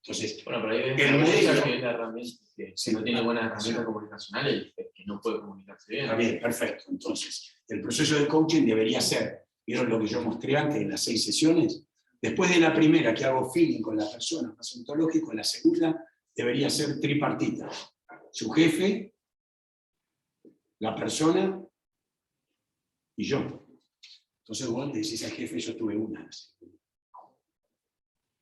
Entonces, Bueno, pero ahí el ves modelo- que es la herramienta que Sí. no tiene buenas herramientas comunicacionales, que no puede comunicarse bien. está bien, perfecto. Entonces, el proceso de coaching debería ser, ¿vieron lo que yo mostré antes en las 6 sesiones? Después de la primera, que hago feeling con la persona, más ontológico, en la segunda debería ser tripartita. Su jefe, la persona y yo. Entonces vos le decís al jefe, yo tuve una.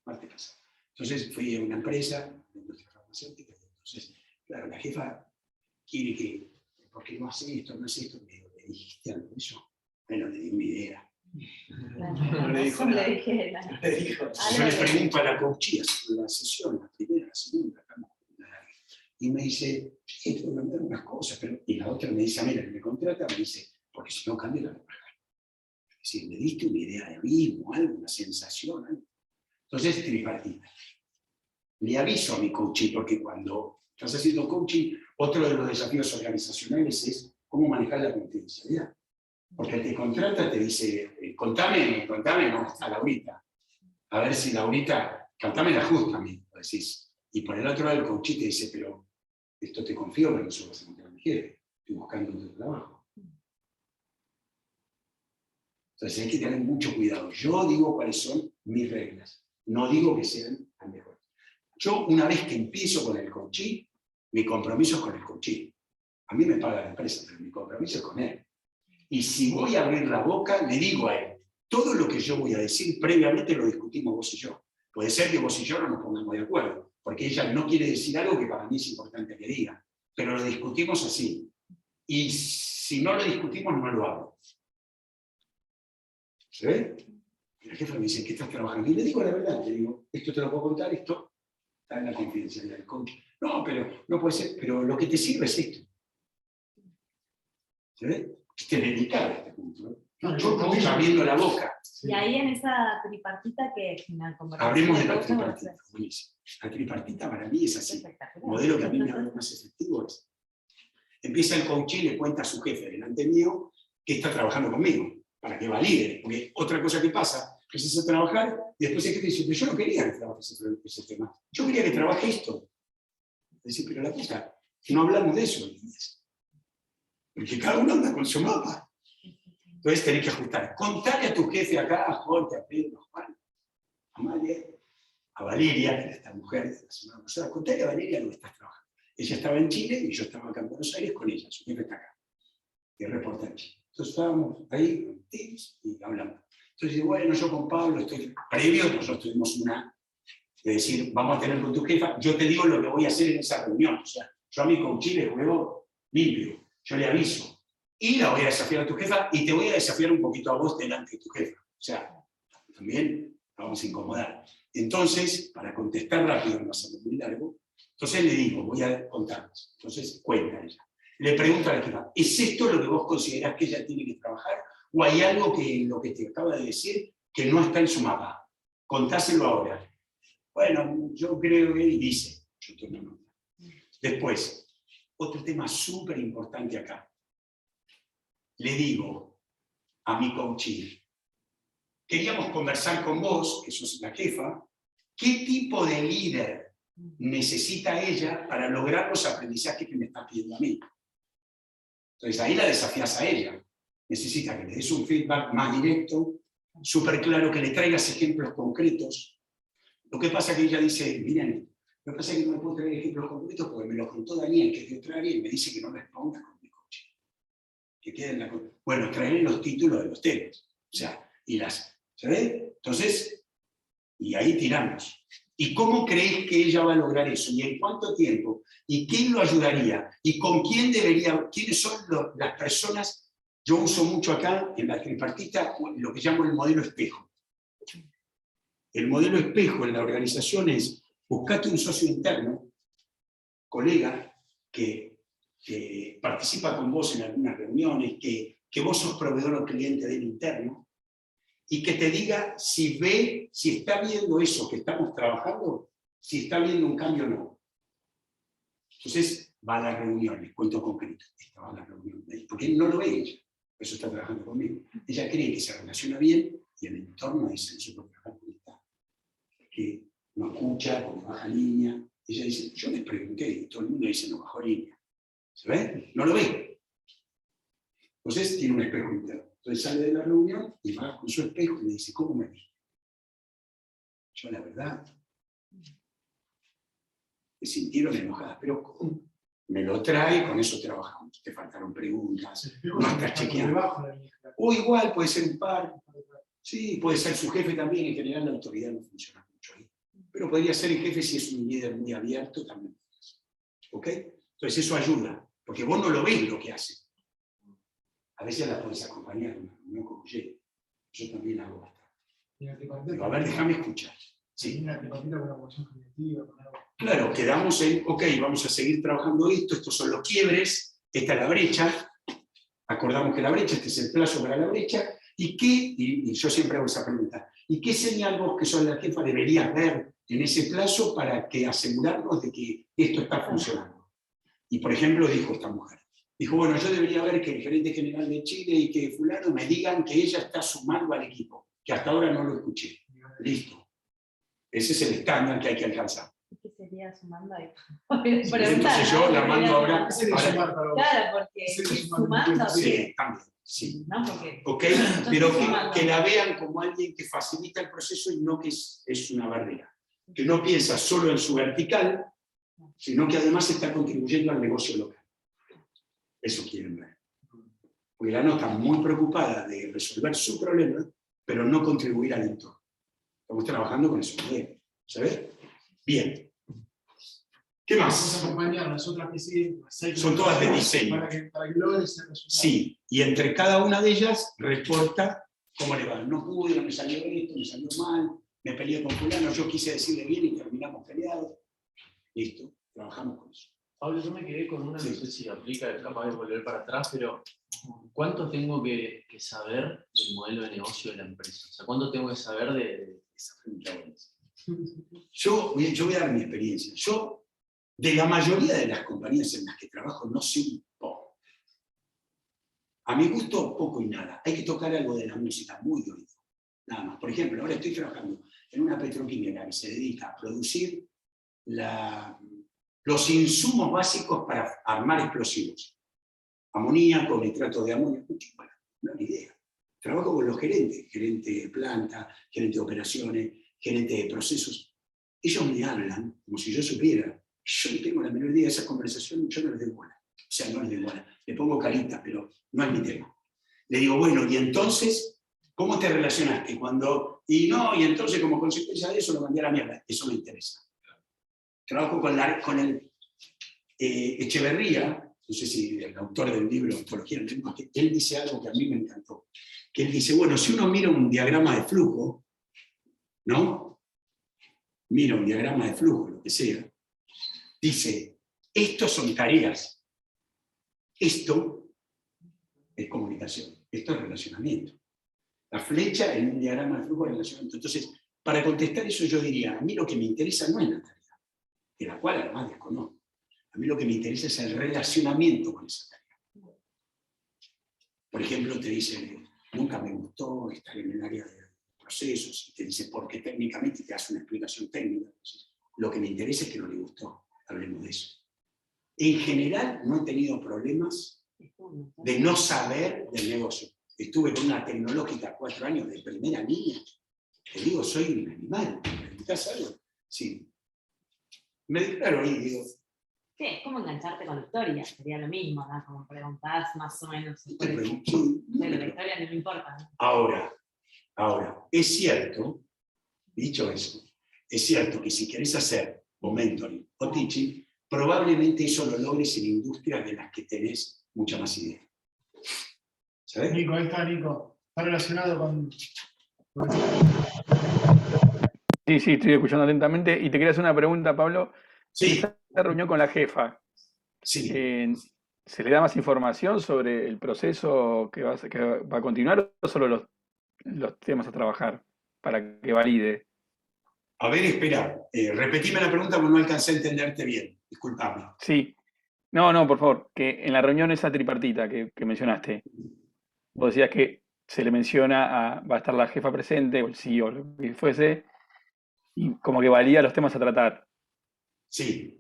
Martes pasado. Entonces fui a una empresa, de nuestra farmacéutica, entonces, claro, la jefa quiere que, ¿por qué no hace esto, no hace esto? Me digo, ¿le dijiste algo de eso? Bueno, le di una idea. No le dijo nada. Le dije nada. Le dijo, Yo le pregunto a la coachía, la sesión, la primera, la segunda, y me dice, sí, tengo que cambiar unas cosas, pero... y la otra me dice, mira, que me contrata, me dice, porque si no cambia la verdad. Es decir, me diste una idea de abismo, algo, una sensación, algo. Entonces, tripartita. Le aviso a mi coaching, porque cuando estás haciendo coaching, otro de los desafíos organizacionales es cómo manejar la confidencialidad. Porque el que contrata te dice, contame, no, a Laurita. A ver si Laurita, contame la justa a mí, lo decís. Y por el otro lado el coaching te dice, pero esto te confío, pero no se lo vas a encontrar a mi jefe. Estoy buscando otro trabajo. Entonces hay que tener mucho cuidado. Yo digo cuáles son mis reglas. No digo que sean las mejores. Yo, una vez que empiezo con el coaching, mi compromiso es con el coaching. A mí me paga la empresa, pero mi compromiso es con él. Y si voy a abrir la boca, le digo a él, todo lo que yo voy a decir previamente lo discutimos vos y yo. Puede ser que vos y yo no nos pongamos de acuerdo, porque ella no quiere decir algo que para mí es importante que diga, pero lo discutimos así. Y si no lo discutimos, no lo hago. ¿Se ve? Y el jefe me dice, ¿qué estás trabajando? Y le digo la verdad, le digo, esto te lo puedo contar, esto está en la confidencialidad del coach. No, pero no puede ser, pero lo que te sirve es esto. ¿Se ve? Es delicado este punto. ¿Eh? Yo no voy abriendo la boca. Y ahí en esa tripartita que final conversación. Hablemos de la coaching, tripartita. Buenísimo. La tripartita para mí es así. espectacular. El modelo que a mí me hace más efectivo es. Empieza el coaching y le cuenta a su jefe delante mío que está trabajando conmigo, para que valide. Porque otra cosa que pasa, que empiezas a trabajar y después el jefe dice, pero yo no quería que trabaje ese tema. Yo quería que trabaje esto. Es decir, pero la cosa, no hablamos de eso. Porque cada uno anda con su mapa. Entonces tenés que ajustar. Contale a tu jefe acá, a Jorge, a Pedro, a Juan, a Amalia, a Valeria, que era esta mujer de la semana pasada. Contale a Valeria dónde estás trabajando. Ella estaba en Chile y yo estaba acá en Buenos Aires con ella. Su jefe está acá. Y reporta en Chile. Entonces estábamos ahí con Teams y hablamos. Entonces, bueno, yo con Pablo estoy previo, nosotros tuvimos una de decir, vamos a tener con tu jefa, yo te digo lo que voy a hacer en esa reunión. O sea, yo a mi coaching le juego limpio. Yo le aviso. Y la voy a desafiar a tu jefa y te voy a desafiar un poquito a vos delante de tu jefa. O sea, también la vamos a incomodar. Entonces, para contestar rápido, no hacerlo muy largo, entonces le digo, voy a contarles. Entonces, cuenta ella. Le pregunto a la jefa, ¿es esto lo que vos considerás que ella tiene que trabajar? ¿O hay algo que lo que te acaba de decir que no está en su mapa? Contáselo ahora. Bueno, yo creo que dice. Yo tomo nota. Después, otro tema súper importante acá. Le digo a mi coaching, queríamos conversar con vos, que sos la jefa, ¿qué tipo de líder necesita ella para lograr los aprendizajes que me está pidiendo a mí? Entonces ahí la desafías a ella. Necesita que le des un feedback más directo, súper claro, que le traigas ejemplos concretos. Lo que pasa es que ella dice, miren, lo que pasa es que no me puedo traer ejemplos concretos porque me lo contó Daniel, que es de otra área, y me dice que no responda con mi coaching. Que quede en la... Bueno, traeré los títulos de los temas. O sea, y las... ¿Se ve? Entonces, y ahí tiramos. ¿Y cómo creéis que ella va a lograr eso? ¿Y en cuánto tiempo? ¿Y quién lo ayudaría? ¿Y con quién debería? ¿Quiénes son las personas? Yo uso mucho acá, en la tripartita, lo que llamo el modelo espejo. El modelo espejo en la organización es, buscate un socio interno colega que participa con vos en algunas reuniones, que vos sos proveedor o cliente del interno, y que te diga si está viendo eso que estamos trabajando, si está viendo un cambio o no. Entonces va a la reunión, les cuento concreto, esta va a la reunión, porque no lo ve ella, por eso está trabajando conmigo. Ella cree que se relaciona bien y el entorno dice, yo puedo trabajar con esta, que no escucha, porque baja línea. Ella dice, yo les pregunté, y todo el mundo dice, no bajó línea. ¿Se ve? No lo ve. Entonces tiene un espejo interno. Entonces sale de la reunión y va con su espejo y le dice, ¿cómo me vi? Yo la verdad, me sintieron enojadas, pero ¿cómo? Me lo trae, con eso trabajamos. Te faltaron preguntas, no estás chequeando. O igual puede ser un par, sí, puede ser su jefe también, en general la autoridad no funciona mucho ahí. Pero podría ser el jefe si es un líder muy abierto también. ¿Ok? Entonces eso ayuda, porque vos no lo ves lo que hace. A veces la puedes acompañar, no como yo también hago bastante. Digo, a ver, déjame escuchar. Sí. Claro, quedamos en, ok, vamos a seguir trabajando esto, estos son los quiebres, esta es la brecha, acordamos que la brecha, este es el plazo para la brecha, y yo siempre hago esa pregunta, ¿y qué señal vos que sos la jefa deberías ver en ese plazo para que asegurarnos de que esto está funcionando? Y por ejemplo dijo esta mujer, dijo, bueno, yo debería ver que el gerente general de Chile y que fulano me digan que ella está sumando al equipo, que hasta ahora no lo escuché. Listo. Ese es el estándar que hay que alcanzar. ¿Qué sería sumando ahí? Entonces yo la mando ahora. Claro, porque sumando. Sí, también. Sí. No, porque, okay, pero que la vean como alguien que facilita el proceso y no que es una barrera. Que no piensa solo en su vertical, sino que además está contribuyendo al negocio local. Eso quieren ver. Porque la nota muy preocupada de resolver su problema, pero no contribuir al entorno. Estamos trabajando con eso. ¿Sabes? Bien. ¿Qué más? Las otras que siguen, son todas de diseño. Para que logres ese resultado. Sí, y entre cada una de ellas reporta cómo le va. No pude, no me salió esto, me salió mal, me peleé con fulano, yo quise decirle bien y terminamos peleados. Listo, trabajamos con eso. Pablo, yo me quedé con una, Sí. no sé si aplica, capaz de volver para atrás, pero ¿cuánto tengo que saber del modelo de negocio de la empresa? O sea, ¿cuánto tengo que saber de esa pregunta? Yo voy a dar mi experiencia. Yo, de la mayoría de las compañías en las que trabajo, no sé un poco. A mi gusto, poco y nada. Hay que tocar algo de la música, muy de oído. Nada más. Por ejemplo, ahora estoy trabajando en una petroquímica que se dedica a producir los insumos básicos para armar explosivos. Amoníaco, nitrato de amonio. Bueno, no hay idea. Trabajo con los gerentes, gerente de planta, gerente de operaciones, gerente de procesos. Ellos me hablan como si yo supiera. Yo no tengo la menor idea de esa conversación, yo no les doy bola. O sea, no les doy bola. Le pongo carita, pero no es mi tema. Le digo, bueno, y entonces, ¿cómo te relacionaste? Y entonces como consecuencia de eso lo mandé a la mierda. Eso me interesa. Trabajo con el Echeverría, no sé si el autor del libro Ontología del Lenguaje, él dice algo que a mí me encantó. Que él dice, bueno, si uno mira un diagrama de flujo, ¿no? Mira un diagrama de flujo, lo que sea, dice, estos son tareas, esto es comunicación, esto es relacionamiento. La flecha en un diagrama de flujo es relacionamiento. Entonces, para contestar eso yo diría, a mí lo que me interesa no es la tarea, de la cual además desconozco. A mí lo que me interesa es el relacionamiento con esa tarea. Por ejemplo, te dice, nunca me gustó estar en el área de procesos, y te dice, porque técnicamente te hace una explicación técnica. Entonces, lo que me interesa es que no le gustó, hablemos de eso. En general, no he tenido problemas de no saber del negocio. Estuve con una tecnológica 4 años de primera línea. Te digo, soy un animal. ¿Me preguntás algo? Sí. Me declaro ahí, digo. Sí, es como engancharte con la historia, sería lo mismo, ¿no? Como preguntás más o menos. Pero la historia no me importa, ¿no? Ahora, es cierto, dicho eso, es cierto que si querés hacer o mentoring o teaching, probablemente eso lo logres en industrias de las que tenés mucha más idea. ¿Sabes? Nico, ahí está Nico. Está relacionado con... Sí, estoy escuchando atentamente. Y te quería hacer una pregunta, Pablo. Sí, esa reunión con la jefa, sí. ¿se le da más información sobre el proceso que va a continuar o solo los temas a trabajar para que valide? A ver, espera, repetime la pregunta porque no alcancé a entenderte bien. Disculpame. Sí. No, por favor, que en la reunión esa tripartita que mencionaste, vos decías que se le menciona va a estar la jefa presente, o el CEO, lo que fuese, y como que valida los temas a tratar. Sí.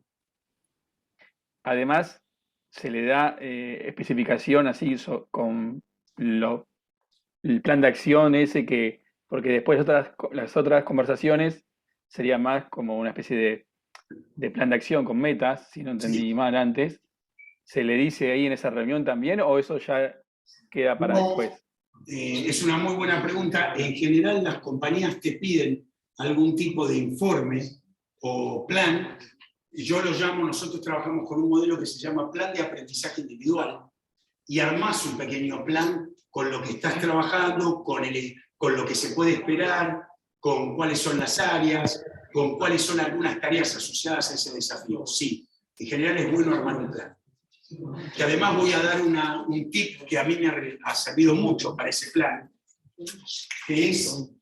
Además, se le da especificación así con el plan de acción ese porque después las otras conversaciones sería más como una especie de plan de acción con metas, si no entendí mal antes. ¿Se le dice ahí en esa reunión también o eso ya queda para No, después? es una muy buena pregunta. En general, las compañías te piden algún tipo de informe o plan. Yo lo llamo, nosotros trabajamos con un modelo que se llama plan de aprendizaje individual y armás un pequeño plan con lo que estás trabajando, con lo que se puede esperar, con cuáles son las áreas, con cuáles son algunas tareas asociadas a ese desafío. Sí, en general es bueno armar un plan. Que además voy a dar un tip que a mí me ha servido mucho para ese plan, que es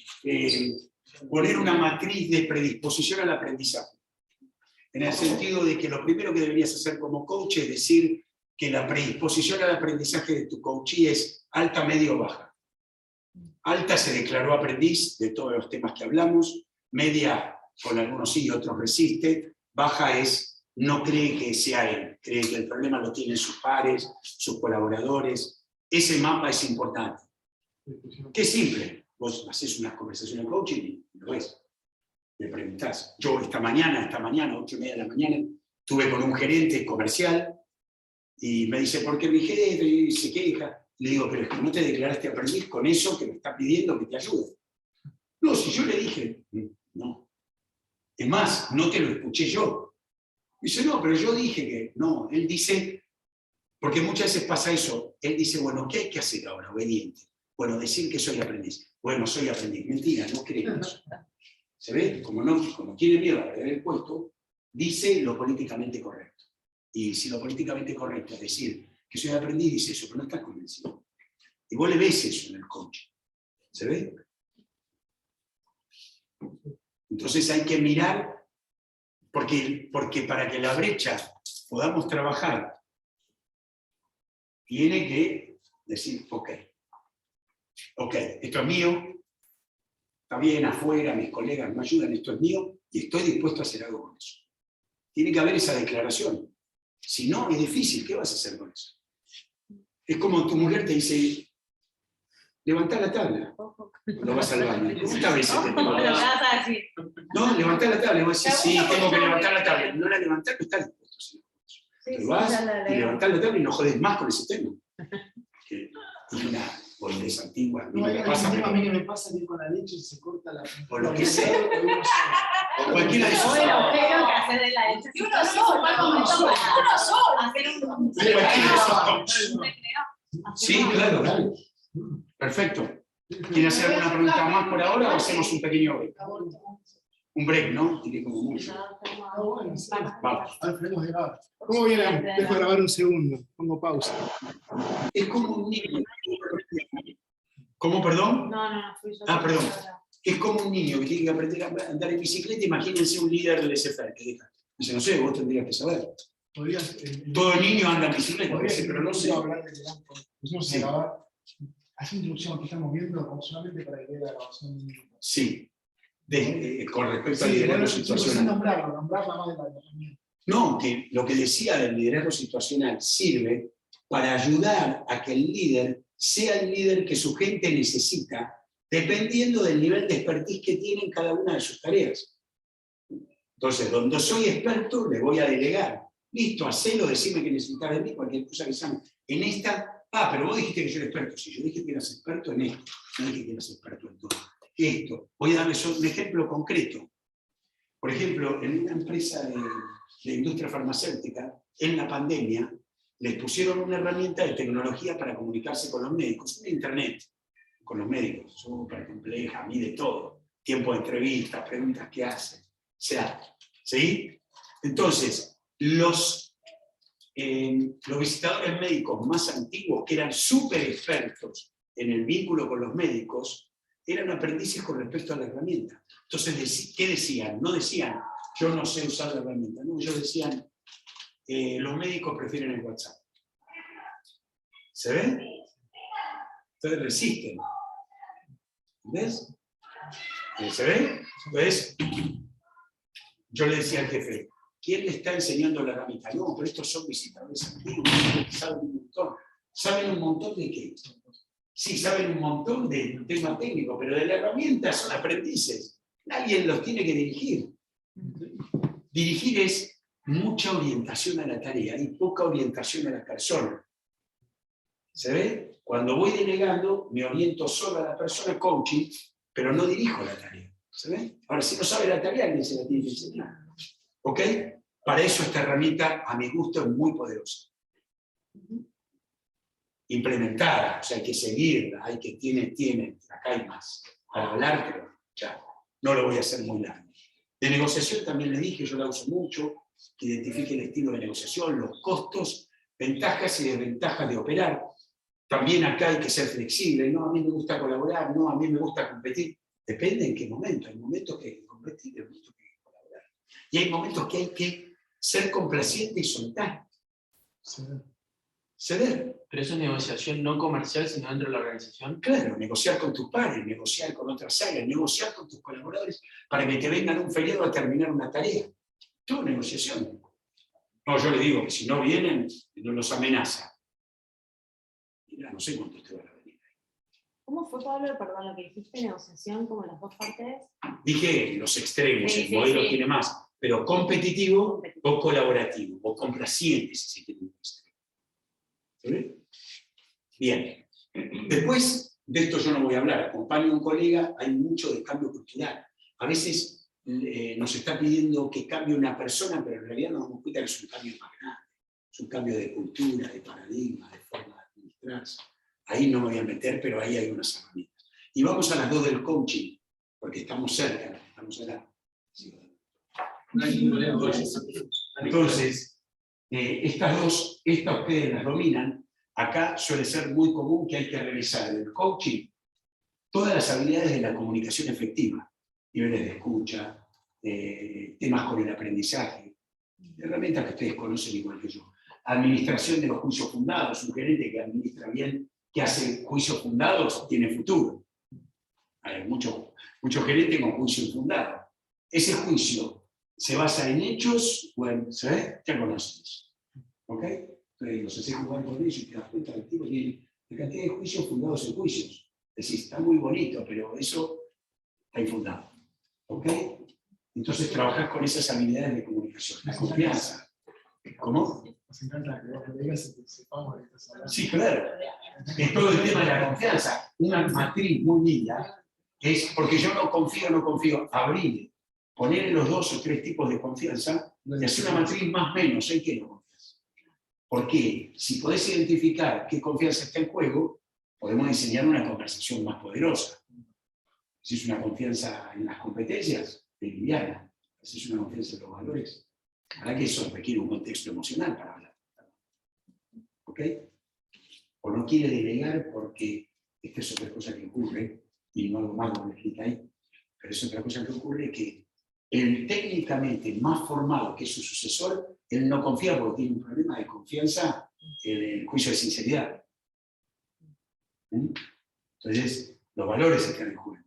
poner una matriz de predisposición al aprendizaje. En el sentido de que lo primero que deberías hacer como coach es decir que la predisposición al aprendizaje de tu coachee es alta, media o baja. Alta se declaró aprendiz de todos los temas que hablamos, media con algunos sí y otros resiste, baja es no cree que sea él, cree que el problema lo tienen sus pares, sus colaboradores. Ese mapa es importante. Qué simple, vos haces una conversación en coaching y lo ves. Me preguntás, yo esta mañana, 8:30 de la mañana, estuve con un gerente comercial y me dice, ¿por qué mi jefe se queja? Le digo, pero es que no te declaraste aprendiz con eso que me está pidiendo que te ayude. No, si yo le dije, no. Es más, no te lo escuché yo. Dice, no, pero yo dije que no. Él dice, porque muchas veces pasa eso, él dice, bueno, ¿qué hay que hacer ahora? Obediente. Bueno, decir que soy aprendiz. Bueno, soy aprendiz. Mentira, no creen eso. ¿Se ve? Como tiene miedo a perder el puesto, dice lo políticamente correcto. Y si lo políticamente correcto es decir que soy aprendiz, dice eso, pero no estás convencido. Y vos le ves eso en el coach. ¿Se ve? Entonces hay que mirar, porque para que la brecha podamos trabajar, tiene que decir, ok, esto es mío, está bien afuera, mis colegas me ayudan, esto es mío, y estoy dispuesto a hacer algo con eso. Tiene que haber esa declaración. Si no, es difícil, ¿qué vas a hacer con eso? Es como tu mujer te dice, levantá la tabla. Cuando vas al baño. ¿Cuántas veces te digo? No, levantá la tabla. Y vos decís, sí, tengo que levantar la tabla. No la levantás, no estás dispuesto. Pero vas y levantás la tabla y no jodes más con ese tema. Que es una boludez antigua. A mí No, no me pasa, a mí que me pasa que con la leche se corta la... o lo que sea. O cualquiera de esos. Bueno, creo que hacer de la leche. Y uno solo, uno solo, hacer un... Cualquiera de esos. Sí, claro, dale. Perfecto. ¿Quiere hacer alguna pregunta más por ahora o hacemos un pequeño break? Un break, ¿no? Tiene como mucho. Vamos. Alfredo de grabar. ¿Cómo viene? Dejo de grabar un segundo. Pongo pausa. Es como un niño. ¿Cómo, perdón? No, fui yo. Ah, perdón. Es como un niño que tiene que aprender a andar en bicicleta. Imagínense un líder del SFR que deja. Dice, no sé, vos tendrías que saber. Todo niño anda en bicicleta, pero no sé. Sí. Hace introducción que estamos viendo solamente para que vea la grabación. Sí. Con respecto al liderazgo situacional. Nombrarla más de la. No, que lo que decía del liderazgo situacional sirve para ayudar a que el líder sea el líder que su gente necesita, dependiendo del nivel de expertise que tiene en cada una de sus tareas. Entonces, donde soy experto, le voy a delegar. Listo, hacelo, decime que necesitas de mí, cualquier cosa que sea. En esta, pero vos dijiste que yo era experto. Sí, yo dije que eras experto en esto, no dije que eras experto en todo. Esto, voy a darles un ejemplo concreto. Por ejemplo, en una empresa de industria farmacéutica, en la pandemia, les pusieron una herramienta de tecnología para comunicarse con los médicos, una internet, con los médicos, súper compleja, mide todo, tiempo de entrevista, preguntas que hacen, o sea, ¿sí? Entonces, los visitadores médicos más antiguos, que eran súper expertos en el vínculo con los médicos, eran aprendices con respecto a la herramienta. Entonces, ¿qué decían? No decían, yo no sé usar la herramienta, no, ellos decían, los médicos prefieren el WhatsApp. ¿Se ven? Entonces resisten. ¿Ves? ¿Se ven? Entonces, yo le decía al jefe, ¿quién le está enseñando la herramienta? No, pero estos son visitadores antiguos, saben un montón. ¿Saben un montón de qué? Sí, saben un montón de tema técnico, pero de la herramienta son aprendices. Alguien los tiene que dirigir. Dirigir es mucha orientación a la tarea y poca orientación a la persona. ¿Se ve? Cuando voy delegando, me oriento solo a la persona, coaching, pero no dirijo la tarea. ¿Se ve? Ahora, si no sabe la tarea, alguien se la tiene que enseñar. ¿Ok? Para eso esta herramienta, a mi gusto, es muy poderosa. Implementada, o sea, hay que seguirla, hay que tiene, acá hay más. Para hablar, pero ya, no lo voy a hacer muy largo. De negociación también le dije, yo la uso mucho, que identifique el estilo de negociación, los costos, ventajas y desventajas de operar. También acá hay que ser flexible, no, a mí me gusta colaborar, no, a mí me gusta competir. Depende en qué momento, hay momentos que hay que competir, hay momentos que hay que colaborar. Y hay momentos que hay que ser complaciente y soltar. Ceder. Pero eso es negociación no comercial, sino dentro de la organización. Claro, negociar con tus pares, negociar con otras áreas, negociar con tus colaboradores para que te vengan un feriado a terminar una tarea. Todo negociación. No, yo le digo que si no vienen, no los amenaza. Mira, no sé cuántos te van a venir. ¿Cómo fue, Pablo, perdón, lo que dijiste, negociación como las dos partes? Dije los extremos, Sí, el sí, modelo sí. tiene más, pero competitivo o colaborativo, o complaciente, si se quiere. ¿Se ve? Bien. Después, de esto yo no voy a hablar, acompaño a un colega, hay mucho de cambio cultural. A veces nos está pidiendo que cambie una persona, pero en realidad nos damos cuenta que es un cambio más grande. Es un cambio de cultura, de paradigma, de forma de administrarse. Ahí no me voy a meter, pero ahí hay unas herramientas. Y vamos a las dos del coaching, porque estamos cerca, estamos acá. Entonces, estas dos, estas ustedes las dominan. Acá suele ser muy común que hay que revisar en el coaching todas las habilidades de la comunicación efectiva, niveles de escucha, temas con el aprendizaje, herramientas que ustedes conocen igual que yo. Administración de los juicios fundados, un gerente que administra bien, que hace juicios fundados, tiene futuro. Hay muchos gerentes con juicio infundado. Ese juicio se basa en hechos, bueno, ¿sabes? Ya conoces. ¿Ok? Entonces los haces jugar con ellos y te das cuenta que el tipo tiene la cantidad de juicios fundados en juicios. Es decir, está muy bonito, pero eso está infundado. ¿Ok? Entonces trabajás con esas habilidades de comunicación. La confianza. ¿Cómo? Nos encanta que vos lo digas y que sepamos de qué estás hablando. Sí, claro. Es todo el tema de la confianza. Una matriz muy linda es porque yo no confío. Abrir, poner los 2 o 3 tipos de confianza y hacer una matriz más o menos. ¿En qué no confías? Porque si podés identificar qué confianza está en juego, podemos diseñar una conversación más poderosa. Si es una confianza en las competencias, es liviana. Si es una confianza en los valores, la verdad que eso requiere un contexto emocional para hablar. ¿Ok? O no quiere delegar porque esta es otra cosa que ocurre, y no algo más lo explica ahí, pero es otra cosa que ocurre que el técnicamente más formado que su sucesor, él no confía porque tiene un problema de confianza en el juicio de sinceridad. Entonces, los valores están en juego.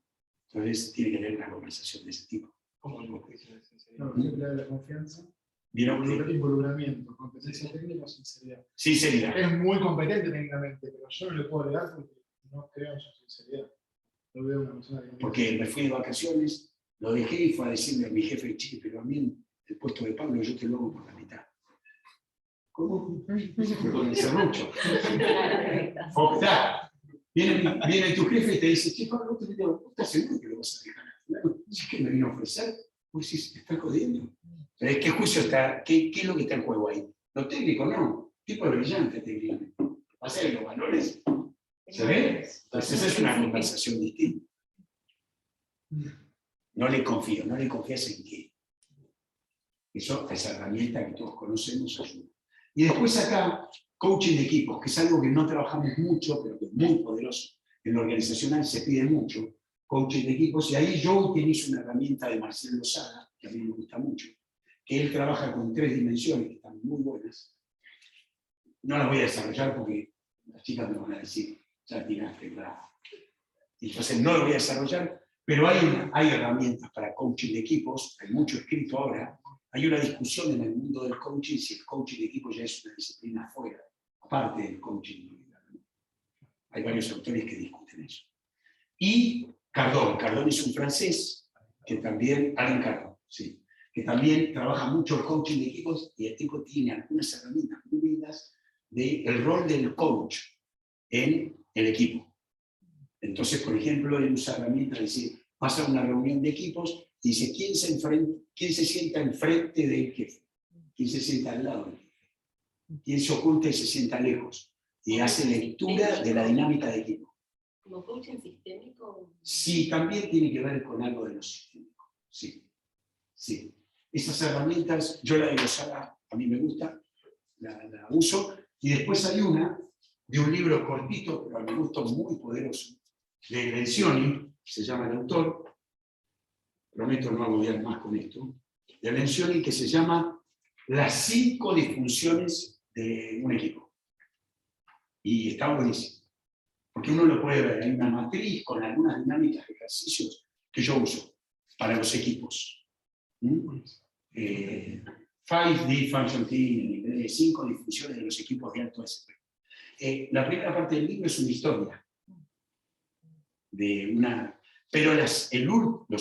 Entonces, tiene que tener una conversación de ese tipo. ¿Cómo el juicio de sinceridad? No, siempre hay la confianza. ¿Vieron que? Involucramiento, competencia técnica o sinceridad. Sinceridad. Es muy competente técnicamente, pero yo no le puedo alegar porque no creo en su sinceridad. No veo una persona que... Porque me fui de vacaciones, lo dejé y fue a decirle a mi jefe de Chile, pero a mí el puesto de Pablo yo te lo hago por la mitad. ¿Cómo? Con el serrucho. Optar. Viene tu jefe y te dice, che, Pablo, ¿vos estás seguro que lo vas a dejar a fulano? Si es que me vino a ofrecer, pues sí, te está jodiendo. Pero ¿qué juicio está? ¿Qué es lo que está en juego ahí? Lo técnico no. Tipo es brillante técnicamente. Pasa que los valores, ¿se ve? Entonces esa es una conversación distinta. No le confías en qué. esa herramienta que todos conocemos ayuda. Y después acá, coaching de equipos, que es algo que no trabajamos mucho, pero que es muy poderoso. En lo organizacional se pide mucho, coaching de equipos, y ahí yo utilizo una herramienta de Marcelo Lozada, que a mí me gusta mucho, que él trabaja con 3 dimensiones, que están muy buenas. No las voy a desarrollar porque las chicas me van a decir, ya tiraste, claro. Entonces no lo voy a desarrollar, pero hay herramientas para coaching de equipos, hay mucho escrito ahora. Hay una discusión en el mundo del coaching si el coaching de equipos ya es una disciplina afuera, aparte del coaching individual. Hay varios autores que discuten eso. Y Cardón es un francés que también, Alain Cardón, sí, que también trabaja mucho el coaching de equipos y el tipo tiene algunas herramientas muy lindas del rol del coach en el equipo. Entonces, por ejemplo, él usa herramientas de decir, pasa a una reunión de equipos y dice, ¿quién se sienta enfrente del jefe? ¿Quién se sienta al lado del jefe? ¿Quién se oculta y se sienta lejos? Y hace lectura de la dinámica de equipo. ¿Como coaching sistémico? Sí, también tiene que ver con algo de lo sistémico. Sí, sí. Esas herramientas, yo la de Lozada, a mí me gusta, la uso. Y después hay una de un libro cortito, pero a mi gusto muy poderoso, de Lencioni, se llama el autor, prometo no agobiar más con esto, de Lencioni, que se llama Las 5 disfunciones de un equipo. Y está buenísimo, porque uno lo puede ver, hay una matriz con algunas dinámicas de ejercicios que yo uso para los equipos. 5D Function Team, en inglés, 5 disfunciones de los equipos de alto desempeño. La primera parte del libro es una historia de una... Pero los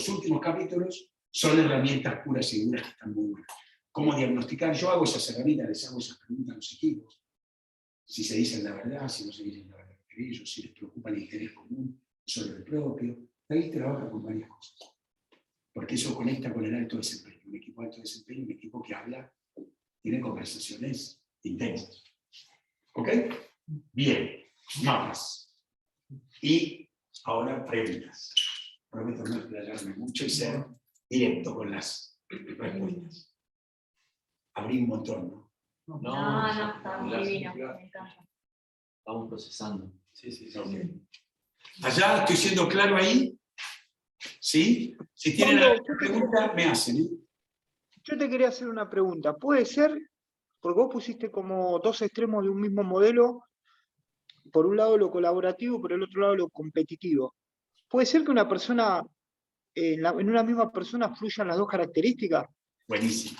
últimos capítulos son herramientas puras y duras que están muy buenas. ¿Cómo diagnosticar? Yo hago esas herramientas, les hago esas preguntas a los equipos. Si se dicen la verdad, si no se dicen la verdad entre ellos, si les preocupa el interés común sobre el propio. Ahí trabaja con varias cosas. Porque eso conecta con el alto desempeño. Un equipo de alto desempeño, un equipo que habla, tiene conversaciones intensas. ¿Ok? Bien, mapas. Y ahora preguntas. Prometo no explayarme mucho y ser directo con las respuestas. Abrí un montón, ¿no? No, está muy divino, me encanta. Estamos procesando. Sí. Okay. ¿Allá estoy siendo claro ahí? ¿Sí? Si tienen Pablo, alguna pregunta, me hacen. Yo te quería hacer una pregunta. ¿Puede ser, porque vos pusiste como 2 extremos de un mismo modelo, por un lado lo colaborativo, por el otro lado lo competitivo? ¿Puede ser que una persona, en una misma persona fluyan las 2 características? Buenísimo.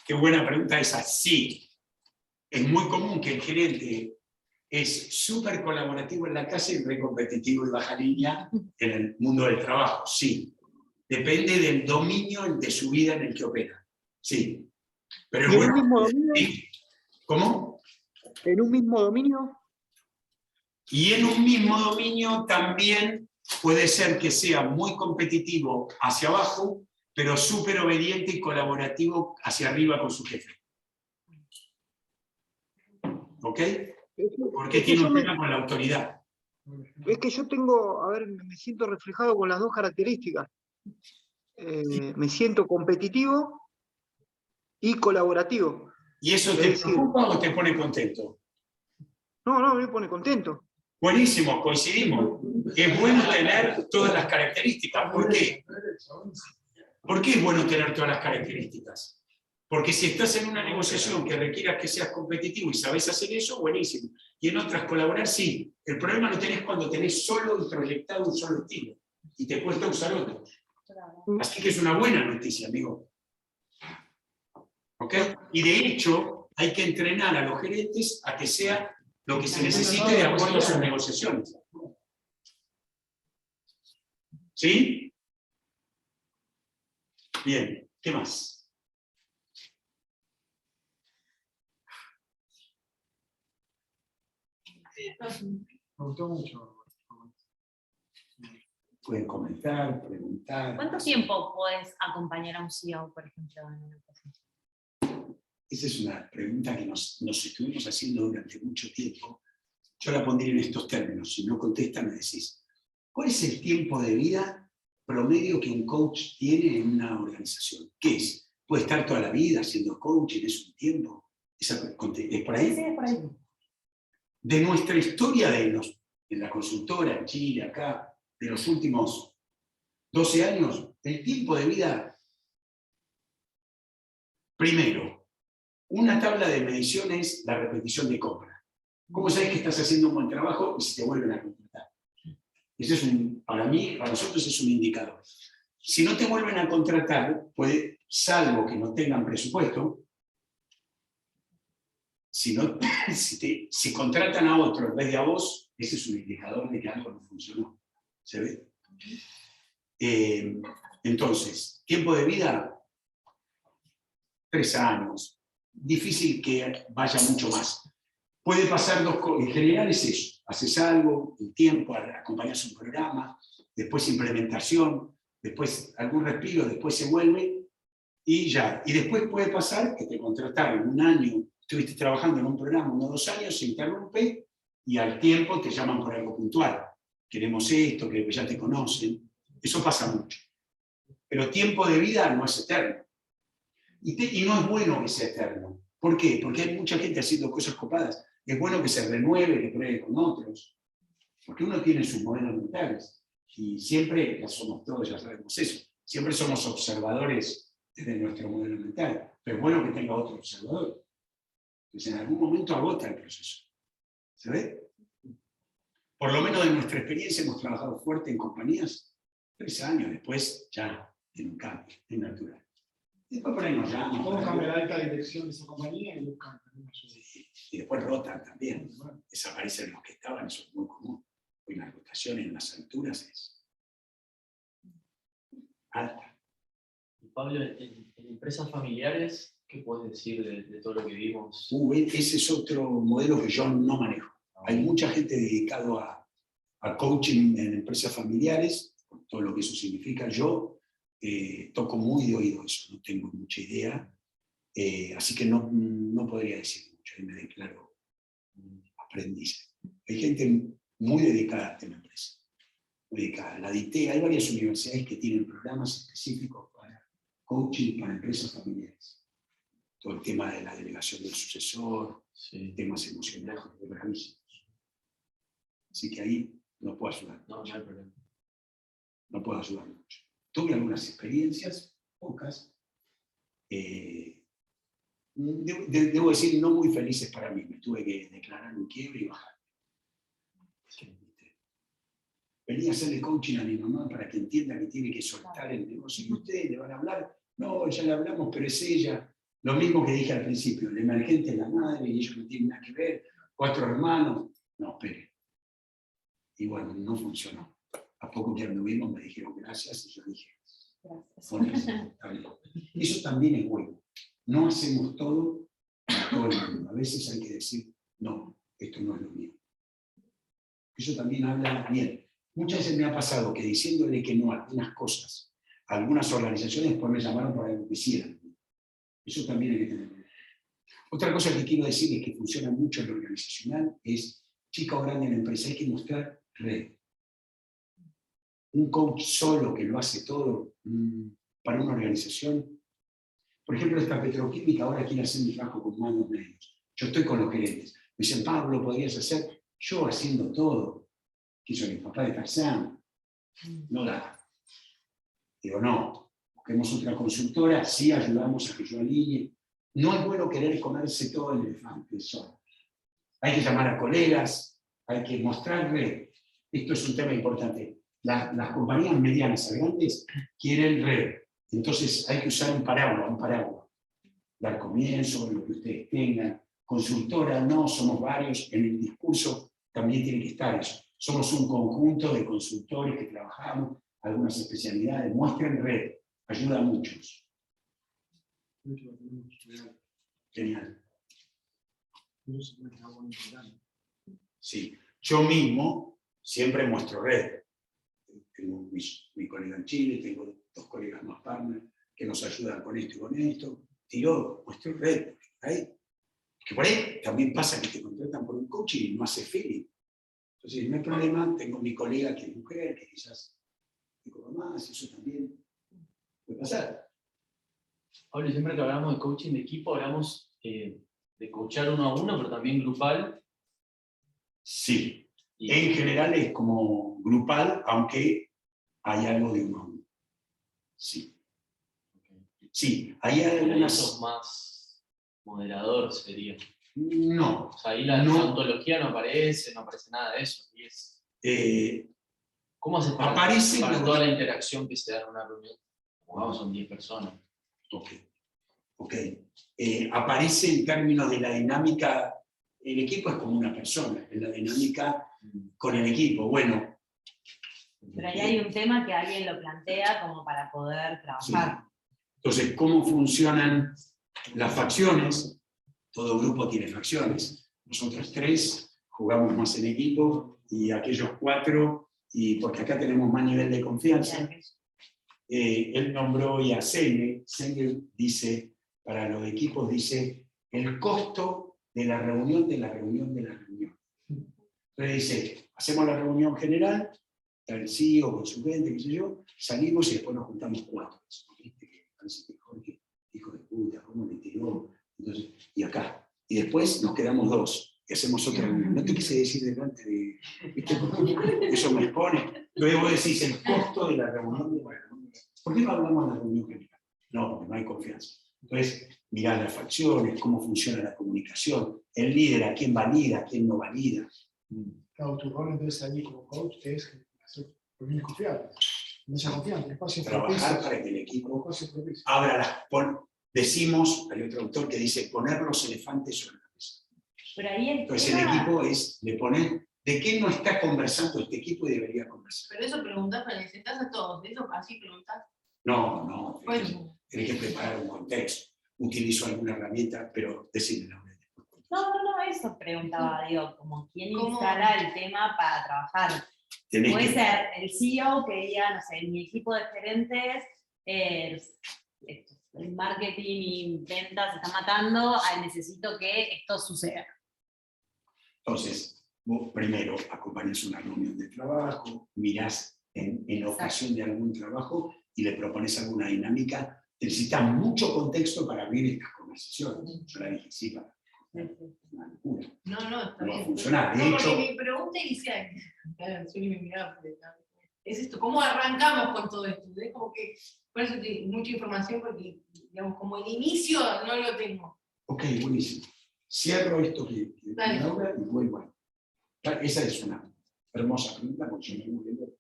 Qué buena pregunta esa. Sí. Es muy común que el gerente es súper colaborativo en la casa y re competitivo y baja línea en el mundo del trabajo. Sí. Depende del dominio de su vida en el que opera. Sí. Pero ¿Y en bueno, un mismo dominio? sí. ¿Cómo? ¿En un mismo dominio? Y en un mismo dominio también puede ser que sea muy competitivo hacia abajo, pero súper obediente y colaborativo hacia arriba con su jefe. ¿Ok? Porque tiene un tema con la autoridad. Es que yo tengo, a ver, me siento reflejado con las 2 características. Me siento competitivo y colaborativo. ¿Y eso Es te decir, preocupa o te pone contento? no, me pone contento. Buenísimo, coincidimos. Es bueno tener todas las características. ¿Por qué? ¿Por qué es bueno tener todas las características? Porque si estás en una negociación que requiera que seas competitivo y sabes hacer eso, buenísimo. Y en otras colaborar, sí. El problema lo tenés cuando tenés solo introyectado un solo estilo y te cuesta usar otro. Así que es una buena noticia, amigo. ¿Ok? Y de hecho, hay que entrenar a los gerentes a que sea lo que se necesite de acuerdo a sus negociaciones. ¿Sí? Bien, ¿qué más? Me gustó mucho. Pueden comentar, preguntar. ¿Cuánto tiempo podés acompañar a un CEO, por ejemplo, en una presentación? Esa es una pregunta que nos estuvimos haciendo durante mucho tiempo. Yo la pondría en estos términos. Si no contestan, me decís, ¿cuál es el tiempo de vida promedio que un coach tiene en una organización? ¿Qué es? puede estar toda la vida haciendo coaching, es un tiempo. ¿Es por ahí? Sí, es por ahí. De nuestra historia en la consultora, en Chile, acá, de los últimos 12 años, el tiempo de vida, primero, una tabla de medición es la repetición de compra. ¿Cómo sabes que estás haciendo un buen trabajo y si te vuelven a contratar? Ese es para nosotros es un indicador. Si no te vuelven a contratar, salvo que no tengan presupuesto, si contratan a otro en vez de a vos, ese es un indicador de que algo no funcionó. ¿Se ve? Entonces, tiempo de vida, 3 años. Difícil que vaya mucho más. Puede pasar 2 cosas. En general es eso. Haces algo, un tiempo, acompañas un programa, después implementación, después algún respiro, después se vuelve y ya. Y después puede pasar que te contrataron 1 año, estuviste trabajando en un programa 1 o 2 años, se interrumpe y al tiempo te llaman por algo puntual. Queremos esto, que ya te conocen. Eso pasa mucho. Pero tiempo de vida no es eterno. Y no es bueno que sea eterno. ¿Por qué? Porque hay mucha gente haciendo cosas copadas. Es bueno que se renueve, que pruebe con otros. Porque uno tiene sus modelos mentales. Y siempre, ya somos todos, ya sabemos eso, siempre somos observadores desde nuestro modelo mental. Pero es bueno que tenga otro observador. Entonces en algún momento agota el proceso. ¿Se ve? Por lo menos de nuestra experiencia hemos trabajado fuerte en compañías. 3 años después ya tiene un cambio, es natural. Después por ahí nos llaman. ¿Cómo cambia la alta dirección de esa compañía y buscan también ayuda? Y después rotan también. Desaparecen los que estaban, eso es muy común. Hoy la rotación en las alturas es alta. Y Pablo, en empresas familiares, ¿qué puedes decir de todo lo que vimos? Ese es otro modelo que yo no manejo. Hay mucha gente dedicada a coaching en empresas familiares, con todo lo que eso significa. Yo toco muy de oído eso, no tengo mucha idea, así que no podría decir mucho, ahí me declaro aprendiz. Hay gente muy dedicada a esta empresa, muy dedicada. La DITE, hay varias universidades que tienen programas específicos para coaching para empresas familiares. Todo el tema de la delegación del sucesor, temas emocionales, de bravísimos. Así que ahí no puedo ayudar. No hay problema. No puedo ayudar mucho. Tuve algunas experiencias, pocas, debo decir, no muy felices para mí. Me tuve que declarar un quiebre y bajar. Venía a hacerle coaching a mi mamá para que entienda que tiene que soltar el negocio. ¿Y ustedes le van a hablar? No, ya le hablamos, pero es ella. Lo mismo que dije al principio, el emergente es la madre y ellos no tienen nada que ver. 4 hermanos. No, espere. Y bueno, no funcionó. A poco que anduvimos me dijeron gracias y yo dije, gracias. Eso también es bueno. No hacemos todo para todo el mundo. A veces hay que decir, no, esto no es lo mío. Eso también habla bien. Muchas veces me ha pasado que diciéndole que no a algunas cosas, a algunas organizaciones, después me llamaron para algo que hicieran. Eso también hay que tener. Otra cosa que quiero decir es que funciona mucho en lo organizacional, es chica o grande en la empresa, hay que mostrar red. Un coach solo que lo hace todo para una organización. Por ejemplo, esta petroquímica ahora quiere hacer mi trabajo con manos medios. Yo estoy con los gerentes. Me dicen, Pablo, ¿podrías hacer? Yo haciendo todo. Que soy el papá de Tarzán. No da. Digo, no. Busquemos otra consultora, sí ayudamos a que yo alinee. No es bueno querer comerse todo el elefante solo. Hay que llamar a colegas, hay que mostrar red. Esto es un tema importante. Las compañías medianas a grandes quieren red. Entonces hay que usar un paraguas. Dar comienzo, lo que ustedes tengan. Consultora, no, somos varios. En el discurso también tiene que estar eso. Somos un conjunto de consultores que trabajamos, algunas especialidades. Muestren red, ayuda a muchos. Genial. Sí, yo mismo siempre muestro red. Tengo mi colega en Chile, tengo 2 colegas más partners que nos ayudan con esto y con esto. Muestro red. Que por ahí también pasa que te contratan por un coaching y no hace feeling. Entonces no hay problema, tengo mi colega que es mujer, que quizás te cobra más, eso también puede pasar. Pablo, siempre que hablamos de coaching de equipo, hablamos de coachar uno a uno, pero también grupal. Sí. Y, En general es como grupal, aunque hay algo de uno a uno. Sí. Sí, hay ahí algunas... sos más moderador, sería. No. O sea, ahí la ontología no aparece nada de eso. Y es, ¿cómo haces para toda la interacción que se da en una reunión? Como son 10 personas. Ok. Aparece en términos de la dinámica, el equipo es como una persona, es la dinámica con el equipo. Bueno. Pero ahí hay un tema que alguien lo plantea como para poder trabajar. Sí. Entonces, ¿cómo funcionan las facciones? Todo grupo tiene facciones. Nosotros 3 jugamos más en equipo y aquellos 4, y porque acá tenemos más nivel de confianza. Él nombró y a Senge dice, para los equipos dice, el costo de la reunión de la reunión de la reunión. Entonces dice, hacemos la reunión general, el CEO con su gente, qué sé yo, salimos y después nos juntamos 4. Parece que Jorge, hijo de puta, ¿cómo le tiró? Entonces, y acá. Y después nos quedamos 2 y hacemos otra reunión. No te quise decir delante de... ¿viste? Eso me expone. Luego vos decís el costo de la reunión de la reunión. ¿Por qué no hablamos de la reunión general? No, porque no hay confianza. Entonces, mirá las facciones, cómo funciona la comunicación, el líder, a quién valida, a quién no valida. Claro, tu rol entonces allí como coach es hacer reuniones confiables. No sea confiable, espacios trabajar propicios, para que el equipo espacios propicios. abra las... Decimos, hay otro autor que dice, poner los elefantes sobre la mesa. Pero ahí Entonces el equipo es de poner, ¿de qué no está conversando este equipo y debería conversar? Pero eso preguntás, para necesitas a todos, ¿de eso así preguntás? No, Bueno. tenés que preparar un contexto. Utilizo alguna herramienta, pero decime la No, eso preguntaba, digo, como quién instala el tema para trabajar. Puede ser el CEO que diga, no sé, mi equipo de gerentes, el marketing y ventas se está matando, necesito que esto suceda. Entonces, vos primero acompañas una reunión de trabajo, mirás en ocasión de algún trabajo y le propones alguna dinámica. Necesitas mucho contexto para abrir estas conversaciones. Yo la dije, sí, para una locura. No, está No va a bien. funcionar. De No, hecho, porque mi pregunta inicial, es esto, ¿cómo arrancamos con todo esto? ¿Ves? Como que, por eso mucha información, porque, digamos, como el inicio no lo tengo. ok, buenísimo. Cierro esto que me habla y vuelvo a... Esa es una hermosa pregunta porque yo me voy viendo.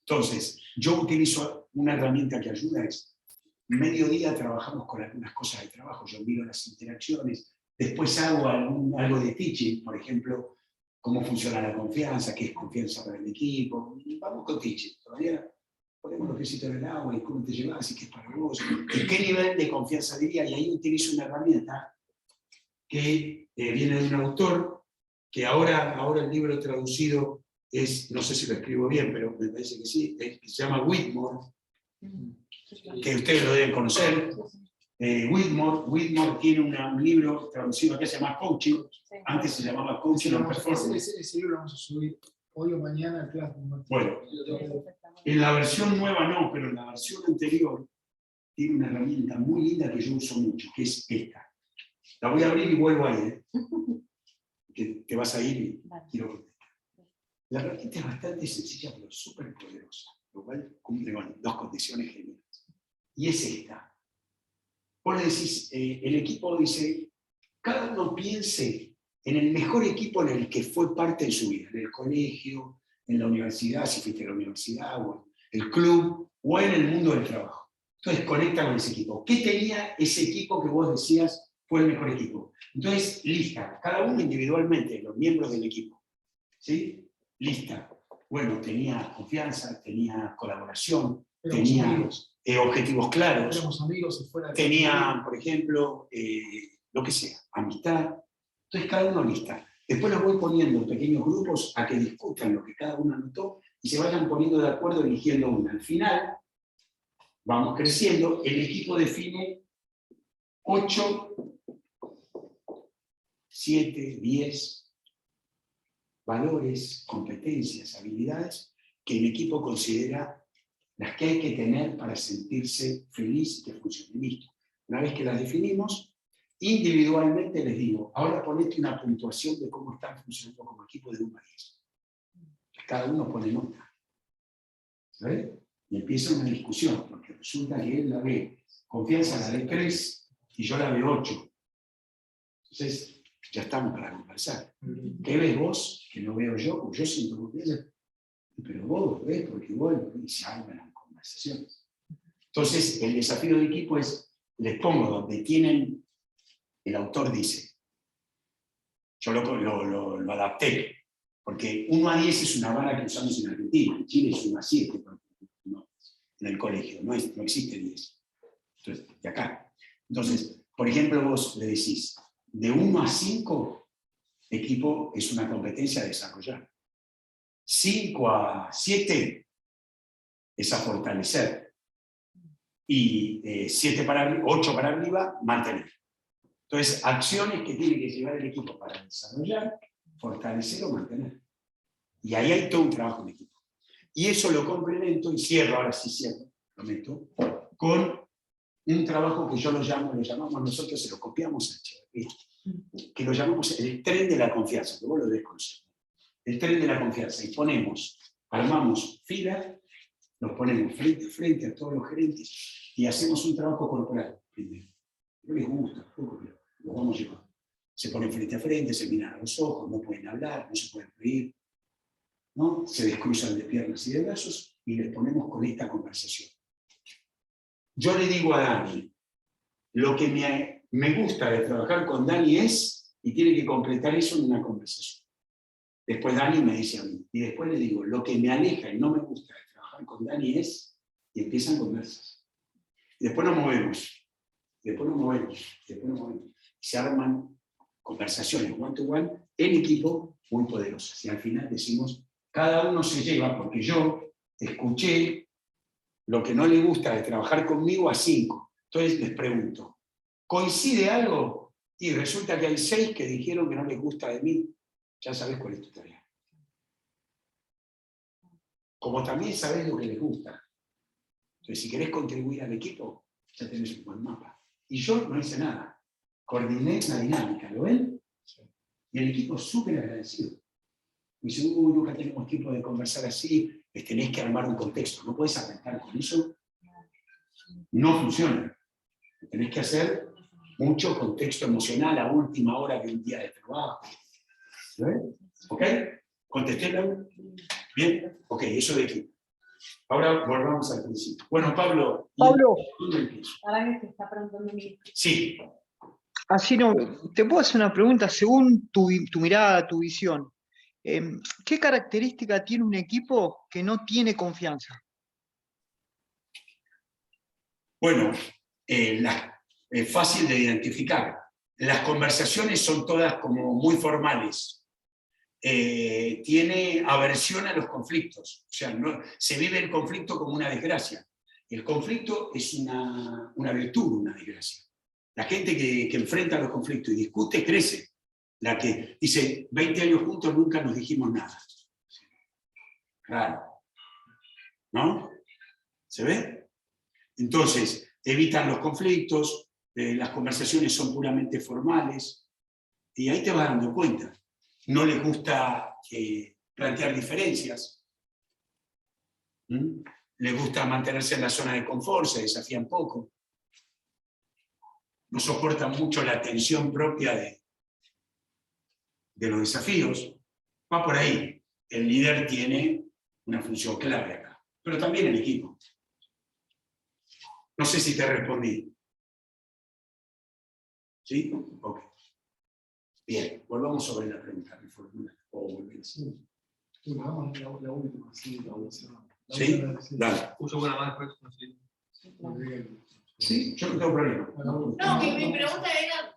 Entonces, yo utilizo una herramienta que ayuda, es mediodía trabajamos con algunas cosas de trabajo, yo miro las interacciones, después hago algo de teaching, por ejemplo, cómo funciona la confianza, qué es confianza para el equipo, vamos con teaching, todavía ponemos los piecitos en el agua y cómo te llevas y qué es para vos, y qué nivel de confianza diría, y ahí utilizo una herramienta que viene de un autor, que ahora el libro traducido es, no sé si lo escribo bien, pero me parece que sí, se llama Whitmore, que ustedes lo deben conocer. Whitmore tiene un libro traducido acá, se llama Coaching, antes se llamaba Coaching and Performance. Ese libro lo vamos a subir hoy o mañana al Classroom. Bueno, en la versión nueva no, pero en la versión anterior tiene una herramienta muy linda que yo uso mucho, que es esta. La voy a abrir y vuelvo ahí, que te vas a ir y quiero contestar. La herramienta es bastante sencilla, pero súper poderosa, lo cual cumple con 2 condiciones geniales. Y es esta. Vos le decís, el equipo dice, cada uno piense en el mejor equipo en el que fue parte de su vida, en el colegio, en la universidad, si fuiste a la universidad, o en el club, o en el mundo del trabajo. Entonces conecta con ese equipo. ¿Qué tenía ese equipo que vos decías fue el mejor equipo? Entonces, lista, cada uno individualmente, los miembros del equipo. ¿Sí? Lista. Bueno, tenía confianza, tenía colaboración, tenía objetivos claros, tenía, por ejemplo, lo que sea, amistad. Entonces, cada uno lista. Después los voy poniendo en pequeños grupos a que discutan lo que cada uno anotó y se vayan poniendo de acuerdo eligiendo una. Al final, vamos creciendo, el equipo define 8, 7, 10 valores, competencias, habilidades que el equipo considera las que hay que tener para sentirse feliz y que funcione. Listo. Una vez que las definimos, individualmente les digo, ahora ponete una puntuación de cómo están funcionando como equipo de 1 a 10. Cada uno pone nota. ¿Sabes? Y empieza una discusión, porque resulta que él la ve, confianza la de 3 y yo la de 8. Entonces, ya estamos para conversar. ¿Qué ves vos que no veo yo? Pues yo siento confianza. Pero vos ves, porque vos, y se arman las conversaciones. Entonces, el desafío de equipo es, les pongo donde tienen, el autor dice, yo lo adapté, porque 1 a 10 es una vara que usamos en Argentina, en Chile es 1 a 7, no, en el colegio, no existe 10. Entonces, de acá. Entonces, por ejemplo, vos le decís, de 1 a 5, equipo es una competencia a desarrollar. 5 a 7 es a fortalecer. Y 8 para arriba, mantener. Entonces, acciones que tiene que llevar el equipo para desarrollar, fortalecer o mantener. Y ahí hay todo un trabajo en equipo. Y eso lo complemento, y cierro, ahora sí cierro, prometo, con un trabajo que yo lo llamamos nosotros, se lo copiamos a Echeverría, que lo llamamos el tren de la confianza, que vos lo debes conocer. El tren de la confianza. Y armamos filas, nos ponemos frente a frente a todos los gerentes y hacemos un trabajo corporal primero. No les gusta, pero lo vamos llevando. Se ponen frente a frente, se miran a los ojos, no pueden hablar, no se pueden reír, ¿no? Se descruzan de piernas y de brazos y les ponemos con esta conversación. Yo le digo a Dani, lo que me gusta de trabajar con Dani es, y tiene que completar eso en una conversación. Después Dani me dice a mí, y después le digo, lo que me aleja y no me gusta de trabajar con Dani es, y empiezan conversas. Y después nos movemos. Se arman conversaciones one to one en equipo muy poderosas. Y al final decimos, cada uno se lleva, porque yo escuché lo que no le gusta de trabajar conmigo a 5. Entonces les pregunto, ¿coincide algo? Y resulta que hay 6 que dijeron que no les gusta de mí. Ya sabes cuál es tu tarea. Como también sabes lo que les gusta. Entonces, si querés contribuir al equipo, ya tenés un buen mapa. Y yo no hice nada. Coordiné la dinámica, ¿lo ven? Y el equipo es súper agradecido. Me dice, nunca tenemos tiempo de conversar así, tenés que armar un contexto. No podés arrancar con eso. No funciona. Tenés que hacer mucho contexto emocional a última hora de un día de trabajo. ¿Ok? ¿Contesté, Laura? ¿Bien? Ok, eso de aquí. Ahora volvamos al principio. Bueno, Pablo. ¿Dónde empiezo? Ahora que te está preguntando mi... Sí. Así no, te puedo hacer una pregunta según tu mirada, tu visión. ¿Qué característica tiene un equipo que no tiene confianza? Bueno, es fácil de identificar. Las conversaciones son todas como muy formales. Tiene aversión a los conflictos. O sea, se vive el conflicto como una desgracia. El conflicto es una virtud, una desgracia. La gente que enfrenta los conflictos y discute crece. La que dice, 20 años juntos nunca nos dijimos nada. Raro. ¿No? ¿Se ve? Entonces, evitan los conflictos, las conversaciones son puramente formales, y ahí te vas dando cuenta. No les gusta plantear diferencias. Les gusta mantenerse en la zona de confort, se desafían poco. No soportan mucho la tensión propia de los desafíos. Va por ahí. El líder tiene una función clave acá, pero también el equipo. No sé si te respondí. ¿Sí? Ok. Bien, volvamos sobre la pregunta. Hagamos la última, sí, la última. ¿Sí? Dale. Uso buena más después. Sí, yo no tengo problema. No, mi pregunta era,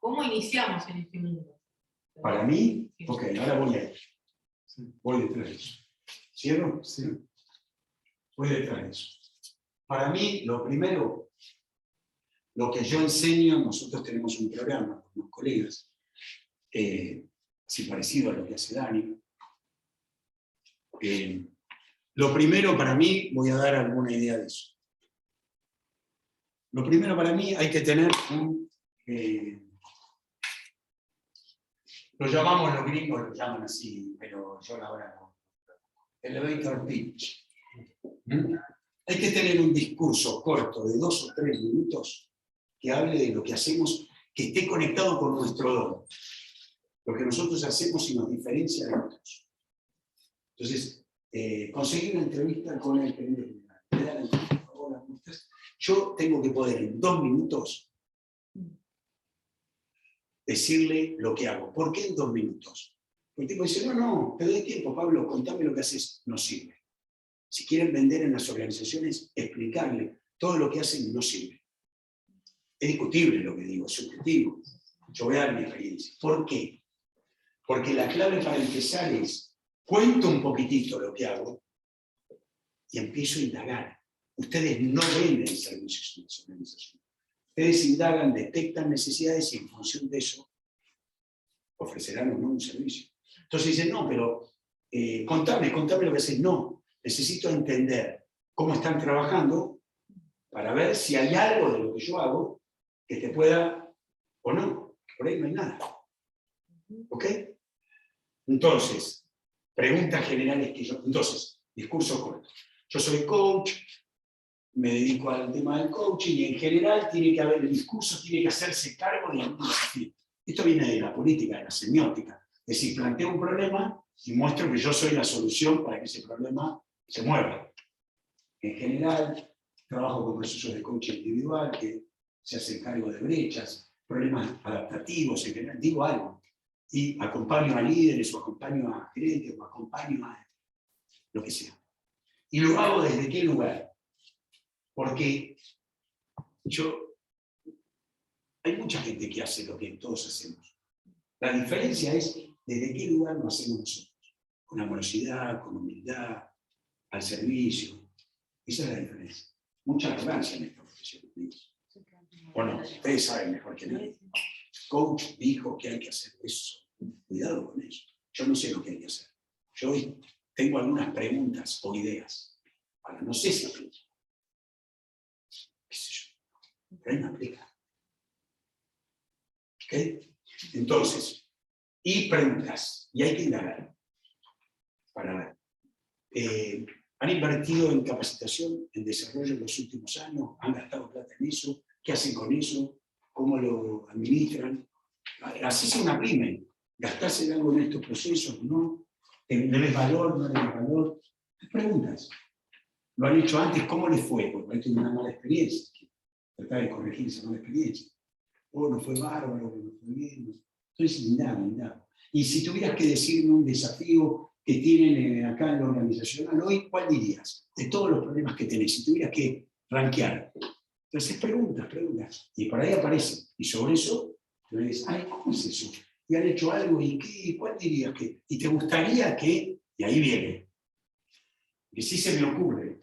¿cómo iniciamos en este mundo? Para mí, ok, ahora voy a ir. Voy detrás de eso. ¿Cierro? Sí. Voy detrás de eso. Para mí, lo primero, lo que yo enseño, nosotros tenemos un programa con los colegas, así parecido a lo que hace Dani. Lo primero para mí, voy a dar alguna idea de eso. Lo primero para mí hay que tener un... lo llamamos, los gringos lo llaman así, pero yo ahora no. Elevator pitch. Hay que tener un discurso corto de 2 o 3 minutos que hable de lo que hacemos, que esté conectado con nuestro don. Lo que nosotros hacemos y nos diferencia de otros. Entonces, conseguir una entrevista con el gerente general. Le da la entrevista, hola, ¿cómo estás? Yo tengo que poder en 2 minutos decirle lo que hago. ¿Por qué en 2 minutos? El tipo dice, no, te doy tiempo, Pablo, contame lo que haces, no sirve. Si quieren vender en las organizaciones, explicarle todo lo que hacen no sirve. Es discutible lo que digo, es subjetivo. Yo voy a dar mi experiencia. ¿Por qué? Porque la clave para empezar es, cuento un poquitito lo que hago y empiezo a indagar. Ustedes no venden servicios en las organizaciones. Ustedes indagan, detectan necesidades y en función de eso ofrecerán o no un servicio. Entonces dicen, no, pero contame lo que hacen. No, necesito entender cómo están trabajando para ver si hay algo de lo que yo hago que te pueda o no. Por ahí no hay nada. ¿Ok? Entonces, preguntas generales que yo... Entonces, discurso corto. Yo soy coach, me dedico al tema del coaching y en general tiene que haber, el discurso tiene que hacerse cargo de algún desafío. Esto viene de la política, de la semiótica. Es decir, planteo un problema y muestro que yo soy la solución para que ese problema se mueva. En general, trabajo con procesos de coaching individual que se hacen cargo de brechas, problemas adaptativos, en general, digo algo. Y acompaño a líderes, o acompaño a gerentes, o acompaño a lo que sea. ¿Y lo hago desde qué lugar? Porque hay mucha gente que hace lo que todos hacemos. La diferencia es desde qué lugar lo hacemos nosotros. Con amorosidad, con humildad, al servicio. Esa es la diferencia. Mucha arrogancia en esta profesión. Bueno, ustedes saben mejor que nadie. Coach dijo que hay que hacer eso. Cuidado con eso. Yo no sé lo que hay que hacer. Yo hoy tengo algunas preguntas o ideas. Ahora, no sé si aplica. ¿Qué sé yo? Pero ahí no aplica. ¿Ok? Entonces, y preguntas. Y hay que indagar. Para ver. ¿Han invertido en capacitación, en desarrollo en los últimos años? ¿Han gastado plata en eso? ¿Qué hacen con eso? ¿Cómo lo administran? Así es una pyme. ¿Gastarse algo en estos procesos? ¿No? ¿Le ves valor? ¿No le ves valor? Preguntas. ¿Lo han hecho antes? ¿Cómo les fue? Porque hay una mala experiencia. Tratar de corregir esa mala experiencia. No fue bárbaro, no fue bien. Entonces, indago. Y si tuvieras que decirme un desafío que tienen acá en la organización hoy, ¿cuál dirías? De todos los problemas que tenés, si tuvieras que rankear. Entonces, preguntas. Y por ahí aparece. Y sobre eso, te dices, ay, ¿cómo es eso? ¿Y han hecho algo? ¿Y qué? ¿Cuál dirías que? ¿Y te gustaría que? Y ahí viene. Que sí se me ocurre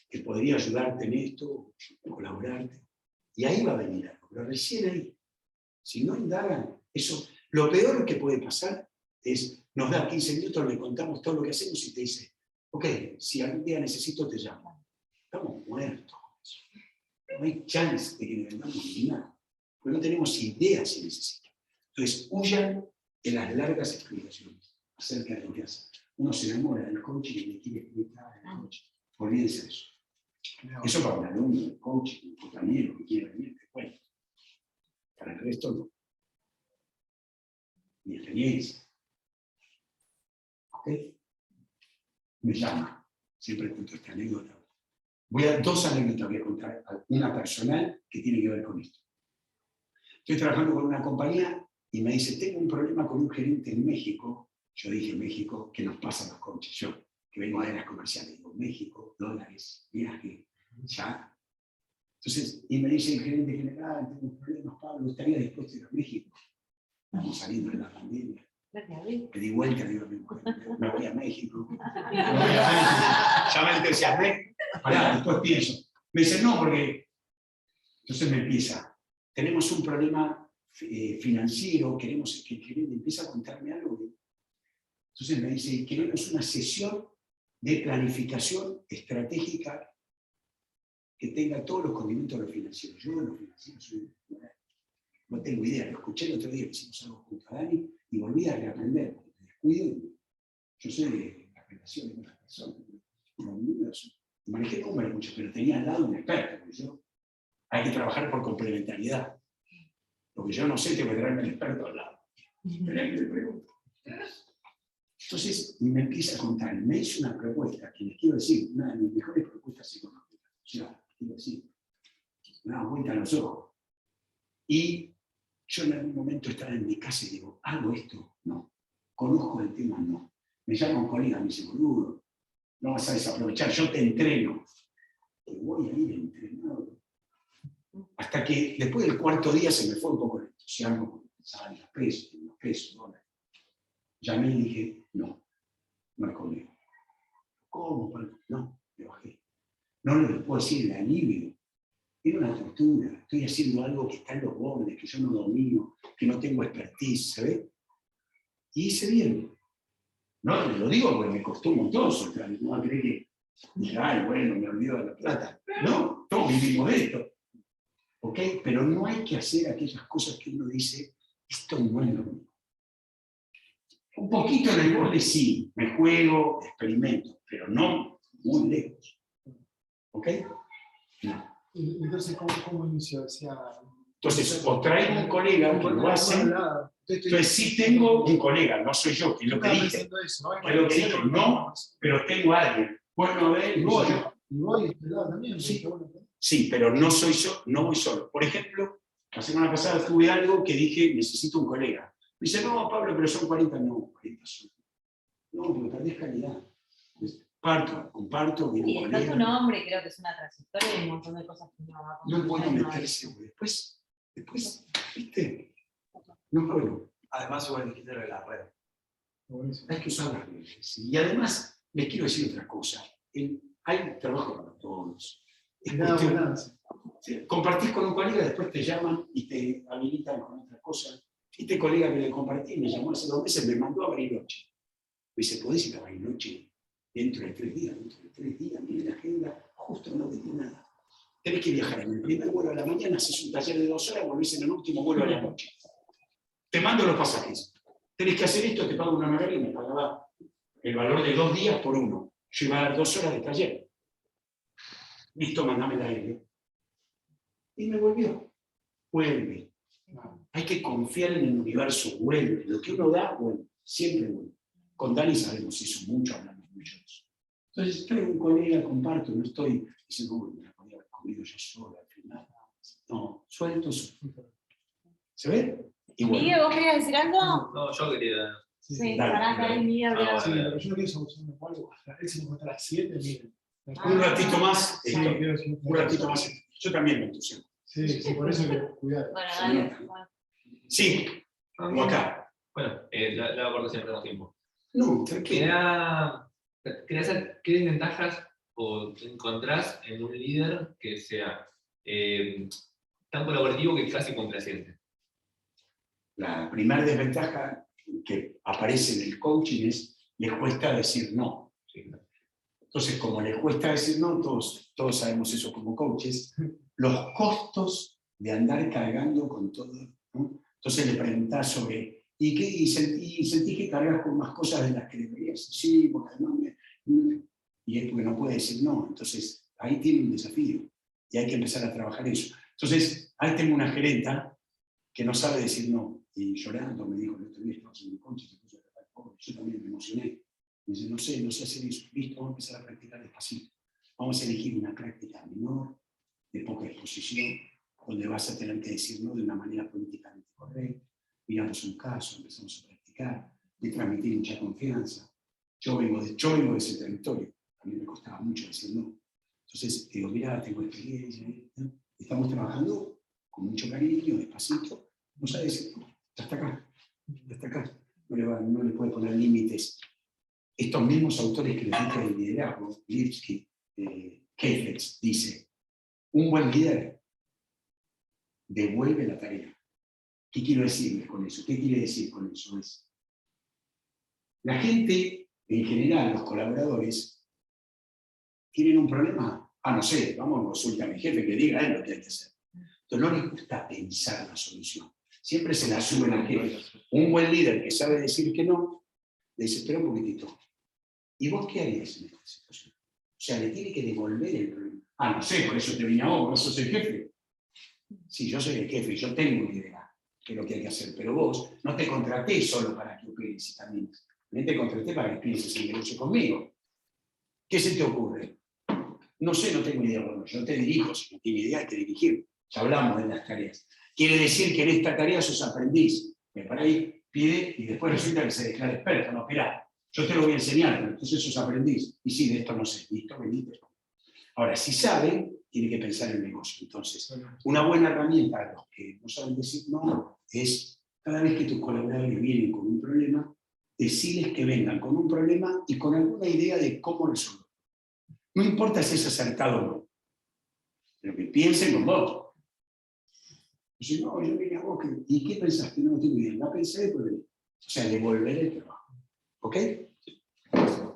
que podría ayudarte en esto, colaborarte. Y ahí va a venir algo. Pero recién ahí. Si no indagan, eso. Lo peor que puede pasar es, nos da 15 minutos, le contamos todo lo que hacemos y te dice, ok, si algún día necesito, te llamo. Estamos muertos. No hay chance de que nos vendamos ni nada. Porque no tenemos idea si necesita. Entonces, huyan de las largas explicaciones acerca de lo que hacen. Uno se enamora del coaching y le quiere explicar el coaching. Olvídense de eso. Eso para un alumno del coaching, un compañero que quiere venir, te cuento. Para el resto no. Mi experiencia. ¿Ok? Me llama. Siempre cuento esta anécdota. Voy a 2 anécdotas, voy a contar. Una personal que tiene que ver con esto. Estoy trabajando con una compañía y me dice, tengo un problema con un gerente en México. Yo dije, México, ¿qué nos pasa a los coaches? Yo, que vengo de áreas comerciales, digo, México, dólares, viaje, ya. Entonces, y me dice el gerente general, tengo problemas, Pablo, ¿estaría dispuesto a ir a México? Estamos saliendo de la pandemia. Me di vuelta, digo, me voy a México. Ya me entusiasmé. Pará, después pienso. Me dice, no, porque... Entonces me empieza, tenemos un problema financiero, queremos que el gerente empiece a contarme algo. Entonces me dice, queremos una sesión de planificación estratégica que tenga todos los condimentos de lo financiero. Yo de lo financiero no tengo idea, lo escuché el otro día que hicimos algo junto a Dani y volví a reaprender, porque me descuido. Yo sé de las relaciones con las personas, los números, manejé números mucho, pero tenía al lado un experto, porque yo hay que trabajar por complementariedad. Lo que yo no sé, tengo que traerme al experto al lado. Pero ahí le pregunto. Entonces me empieza a contar, me hizo una propuesta, que les quiero decir, una de mis mejores propuestas económicas. O sea, quiero decir, me da vuelta a los ojos. Y yo en algún momento estaba en mi casa y digo, ¿hago esto? No. ¿Conozco el tema? No. Me llama un colega, me dice, boludo, no vas a desaprovechar, yo te entreno. Y voy a ir entrenado. Hasta que después del cuarto día se me fue un poco el entusiasmo, porque pensaba en los pesos, dólares. Llamé y dije, no es conmigo. ¿Cómo? No, me bajé. No les puedo decir el alivio. Era una tortura. Estoy haciendo algo que está en los bordes, que yo no domino, que no tengo expertise, ¿sabes? Y hice bien. No, lo digo porque me costó un montón soltar. No va a creer que, ay, bueno, me olvido de la plata. No, todos vivimos de esto. ¿Ok? Pero no hay que hacer aquellas cosas que uno dice, esto no es lo mío. Un poquito en el borde sí, me juego, experimento, pero no muy lejos. ¿Ok? No. Y entonces, ¿cómo inició? O sea, Entonces, o traigo un colega que lo hace. Entonces, sí tengo un colega, no soy yo, que es lo que dije. No, pero tengo a alguien. Bueno, a ver, y voy este lado también. Sí. Sí, pero no soy yo, no voy solo. Por ejemplo, la semana pasada tuve algo que dije, necesito un colega. Me dice, no, Pablo, pero son 40. No, 40 son. No, porque perdés calidad. Comparto. Y está tu nombre, creo que es una trayectoria y un montón de cosas que uno va a no puedo meterse, güey. Después, ¿viste? No puedo. Además, igual dijiste lo de la red. Hay que usar las redes. Y además, les quiero decir otra cosa. Hay trabajo para todos. Compartís con un colega, después te llaman y te habilitan con otra cosa. Este colega que le compartí me llamó hace 2 meses, me mandó a Bariloche. Me dice, ¿podés ir a Bariloche dentro de 3 días? Dentro de 3 días, mire la agenda, justo no tengo nada. Tenés que viajar en el primer vuelo a la mañana, haces un taller de 2 horas, volvés en el último vuelo a la noche. Te mando los pasajes. Tenés que hacer esto, te pago una honoraria y me pagaba el valor de 2 días por uno. Yo iba a dar 2 horas de taller. Listo, mandame el aire. Y me volvió. Vuelve. Hay que confiar en el universo, vuelve. Lo que uno da, vuelve. Siempre vuelve. Con Dani sabemos eso mucho, hablamos mucho de eso. Entonces, traigo un colega, comparto, no estoy diciendo, uy, me la podía haber comido yo sola al final. No, suelto. ¿Se ve? Miguel, ¿vos querías decir algo? No, yo quería. Sí, para que ahí Miguel. Sí, pero yo no quiero solucionar algo. Él se me cuesta a las 7, miren. Un ratito más. Un ratito más. Yo también me entusiasmo. Sí, por eso hay que cuidar. Bueno, dale. Sí, como acá. Bueno, la aporto siempre más tiempo. No, tranquilo. Quería saber qué desventajas o encontrás en un líder que sea tan colaborativo que casi complaciente. La primera desventaja que aparece en el coaching es les cuesta decir no. Entonces, como les cuesta decir no, todos sabemos eso como coaches, los costos de andar cargando con todo, ¿no? Entonces le preguntás sobre, ¿y sentí que cargas con más cosas de las que deberías? Sí, porque además y es porque no puede decir no. Entonces, ahí tiene un desafío y hay que empezar a trabajar eso. Entonces, ahí tengo una gerenta que no sabe decir no, y llorando me dijo, el otro día estaba haciendo un coaching, se puso a tratar poco, yo también me emocioné. Me dice, no sé hacer eso. Listo, vamos a empezar a practicar despacito. Vamos a elegir una práctica menor, de poca exposición, donde vas a tener que decir no de una manera políticamente correcta. Miramos un caso, empezamos a practicar, de transmitir mucha confianza. Yo vengo de ese territorio, a mí me costaba mucho decir no. Entonces, digo, mira, tengo experiencia, ¿no? Estamos trabajando con mucho cariño, despacito. No sabe decir no, ya está acá. No le puede poner límites. Estos mismos autores que les dije del liderazgo, Lipsky, Keflex, dice, un buen líder devuelve la tarea. ¿Qué quiero decirles con eso? ¿Qué quiere decir con eso? La gente, en general, los colaboradores, ¿Tienen un problema? Ah, no sé, vamos a consultar a mi jefe que diga él lo que hay que hacer. Entonces no les gusta pensar la solución. Siempre se la suben al jefe. Un buen líder que sabe decir que no, le dice, espera un poquitito. ¿Y vos qué harías en esta situación? O sea, le tiene que devolver el problema. Ah, no sé, por eso te vine a vos, vos sos el jefe. Sí, yo soy el jefe, yo tengo una idea de lo que hay que hacer, pero vos no te contraté solo para que operes y también te contraté para que pienses el negocio conmigo. ¿Qué se te ocurre? No sé, no tengo idea. Bueno, yo te dirijo, si no tienes idea hay que dirigir. Ya hablamos de las tareas. Quiere decir que en esta tarea sos aprendiz. Me para ahí, pide y después resulta que se declara experto. No, espera, yo te lo voy a enseñar, pero entonces sos aprendiz. Y sí, de esto no sé. Listo, venite. Ahora, si saben, tiene que pensar en el negocio. Entonces, una buena herramienta a los que no saben decir no es cada vez que tus colaboradores vienen con un problema, decirles que vengan con un problema y con alguna idea de cómo resolverlo. No importa si es acertado o no, pero que piensen con vos. Si no, yo vine a vos, ¿y qué pensaste? No tengo idea. No pensé, después vení. O sea, devolver el trabajo. ¿Ok?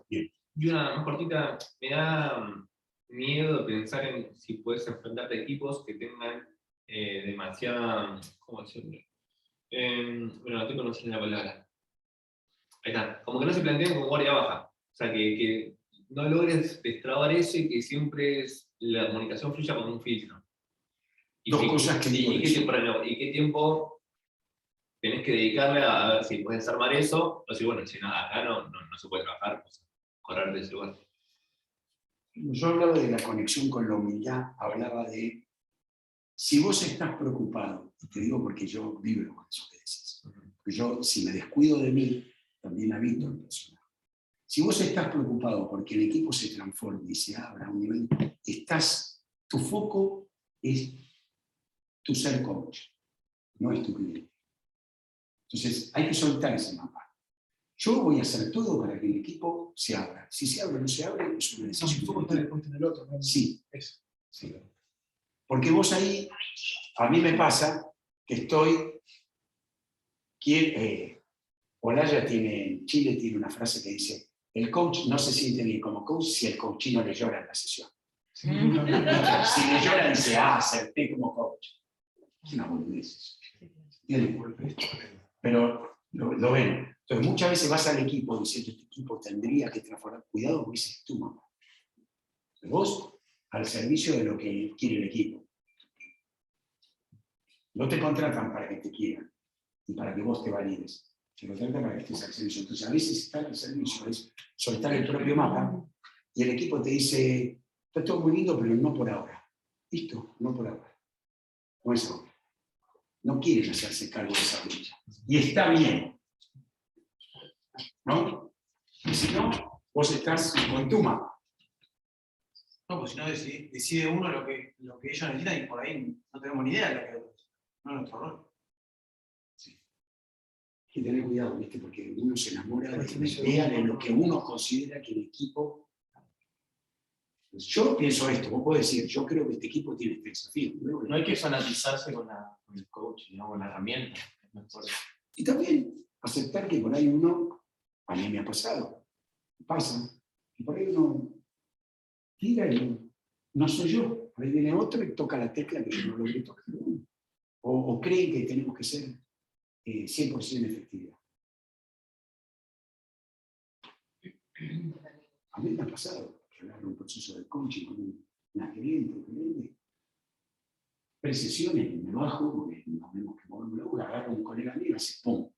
Bien. Y una más cortita, me da miedo pensar en si puedes enfrentarte a equipos que tengan demasiada, ¿cómo decirlo? Bueno, no estoy conociendo la palabra. Ahí está, como que no se plantean con guardia baja. O sea, que no logres destrabar eso y que siempre la comunicación fluya como un filtro. Dos cosas que digo. ¿Y qué tiempo tenés que dedicarle a ver si puedes armar eso? O si, bueno, si nada, acá no se puede trabajar, pues, correr de ese lugar. Yo hablaba de la conexión con la humildad, hablaba de si vos estás preocupado, y te digo porque yo vibro con eso que decís, porque yo si me descuido de mí, también habito en personal. Si vos estás preocupado porque el equipo se transforme y se abra a un nivel, tu foco es tu ser coach, no es tu cliente. Entonces hay que soltar ese mapa. Yo voy a hacer todo para que el equipo se abra. Si se abre o no se abre, es una decisión. Tu foco está después en el otro, ¿no? Sí. Eso. Sí. Porque vos ahí, a mí me pasa que estoy... Olaya en Chile tiene una frase que dice, el coach no se siente bien como coach si el coachino le llora en la sesión. Si le llora, dice, acerté como coach. Es una boludez. Pero lo ven. Entonces muchas veces vas al equipo diciendo, este equipo tendría que transformar. Cuidado, porque ese es tu mamá. Vos, al servicio de lo que quiere el equipo. No te contratan para que te quieran y para que vos te valides. Se contratan para que estés al servicio. Entonces a veces estar al servicio es soltar el propio mapa y el equipo te dice, está todo muy lindo, pero no por ahora. Listo, no por ahora. No es ahora. No quieren hacerse cargo de esa lucha. Y está bien. ¿No? Y si no, vos estás con tu mapa. No, pues si no decide uno lo que ellos necesitan y por ahí no tenemos ni idea de lo que otros. No es nuestro rol. Sí. Hay que tener cuidado, ¿viste? Porque uno se enamora de la idea de lo que uno considera que el equipo... Yo pienso esto, vos podés decir, yo creo que este equipo tiene este desafío. No hay que fanatizarse con el coach, ¿no? Con la herramienta. Y también aceptar que por ahí uno, a mí me ha pasado, pasa, y por ahí uno tira y no soy yo. Por ahí viene otro y toca la tecla que yo no logré tocar. O creen que tenemos que ser 100% en efectividad. A mí me ha pasado que hablar de un proceso de coaching con una cliente, precisiones y me bajo, porque nos vemos que movemos la bola, agarro a un colega mío y hace ¡pum!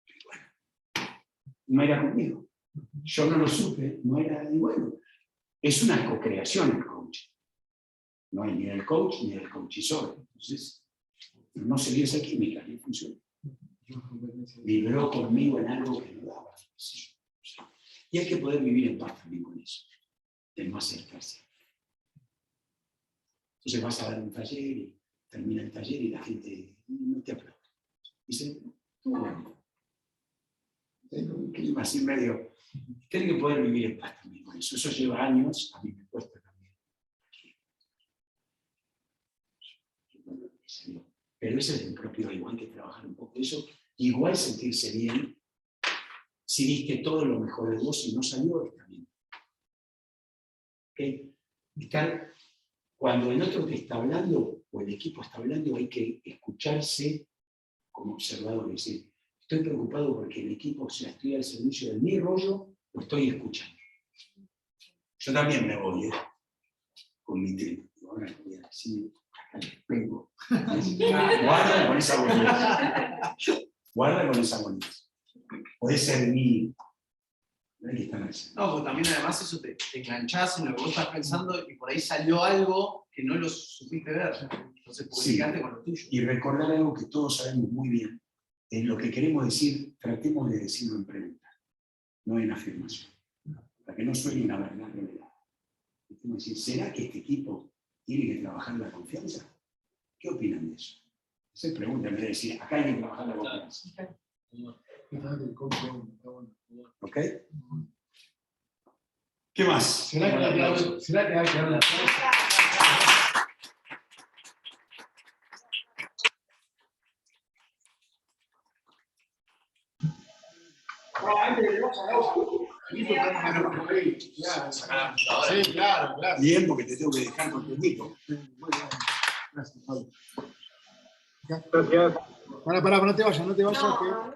Y bueno, no era conmigo. Yo no lo supe, no era, y bueno, es una co-creación el coaching. No hay ni del coach ni del coachizor. Entonces, no se dio esa química, no funciona. Vibró conmigo en algo que no daba. Y hay que poder vivir en paz también con eso, de no acercarse. Entonces vas a dar un taller y termina el taller y la gente no te aplaude. Dice, bueno, un clima así medio. Tiene que poder vivir en paz también con eso. Eso lleva años, a mí me cuesta también. Pero ese es el propio, igual que trabajar un poco eso, igual sentirse bien. Si diste todo lo mejor de vos y no salió, está bien. ¿ok? Cuando el otro te está hablando, o el equipo está hablando, hay que escucharse como observador. Es decir, estoy preocupado porque el equipo se estoy al servicio de mi rollo, lo estoy escuchando. Yo también me voy, con mi tribu. Ahora voy a decir, acá les pego. Guarda con esa boludez. Guarda con esa boludez. Puede ser mi... No, porque también además eso te enganchás en lo que vos estás pensando y por ahí salió algo que no lo supiste ver. Entonces publicaste con lo tuyo. Y recordar algo que todos sabemos muy bien. Es lo que queremos decir, tratemos de decirlo en pregunta, no en afirmación. Para que no suene una verdad revelada. Decimos decir, ¿será que este equipo tiene que trabajar la confianza? ¿Qué opinan de eso? Esa es pregunta, en vez de decir, acá hay que trabajar la confianza. ¿Ok? ¿Qué más? ¿Será que hay que dar la fuerza? Sí, claro, claro. Bien, porque te tengo que dejar con tu equipo. Gracias, Pablo. Pará, no te vayas, que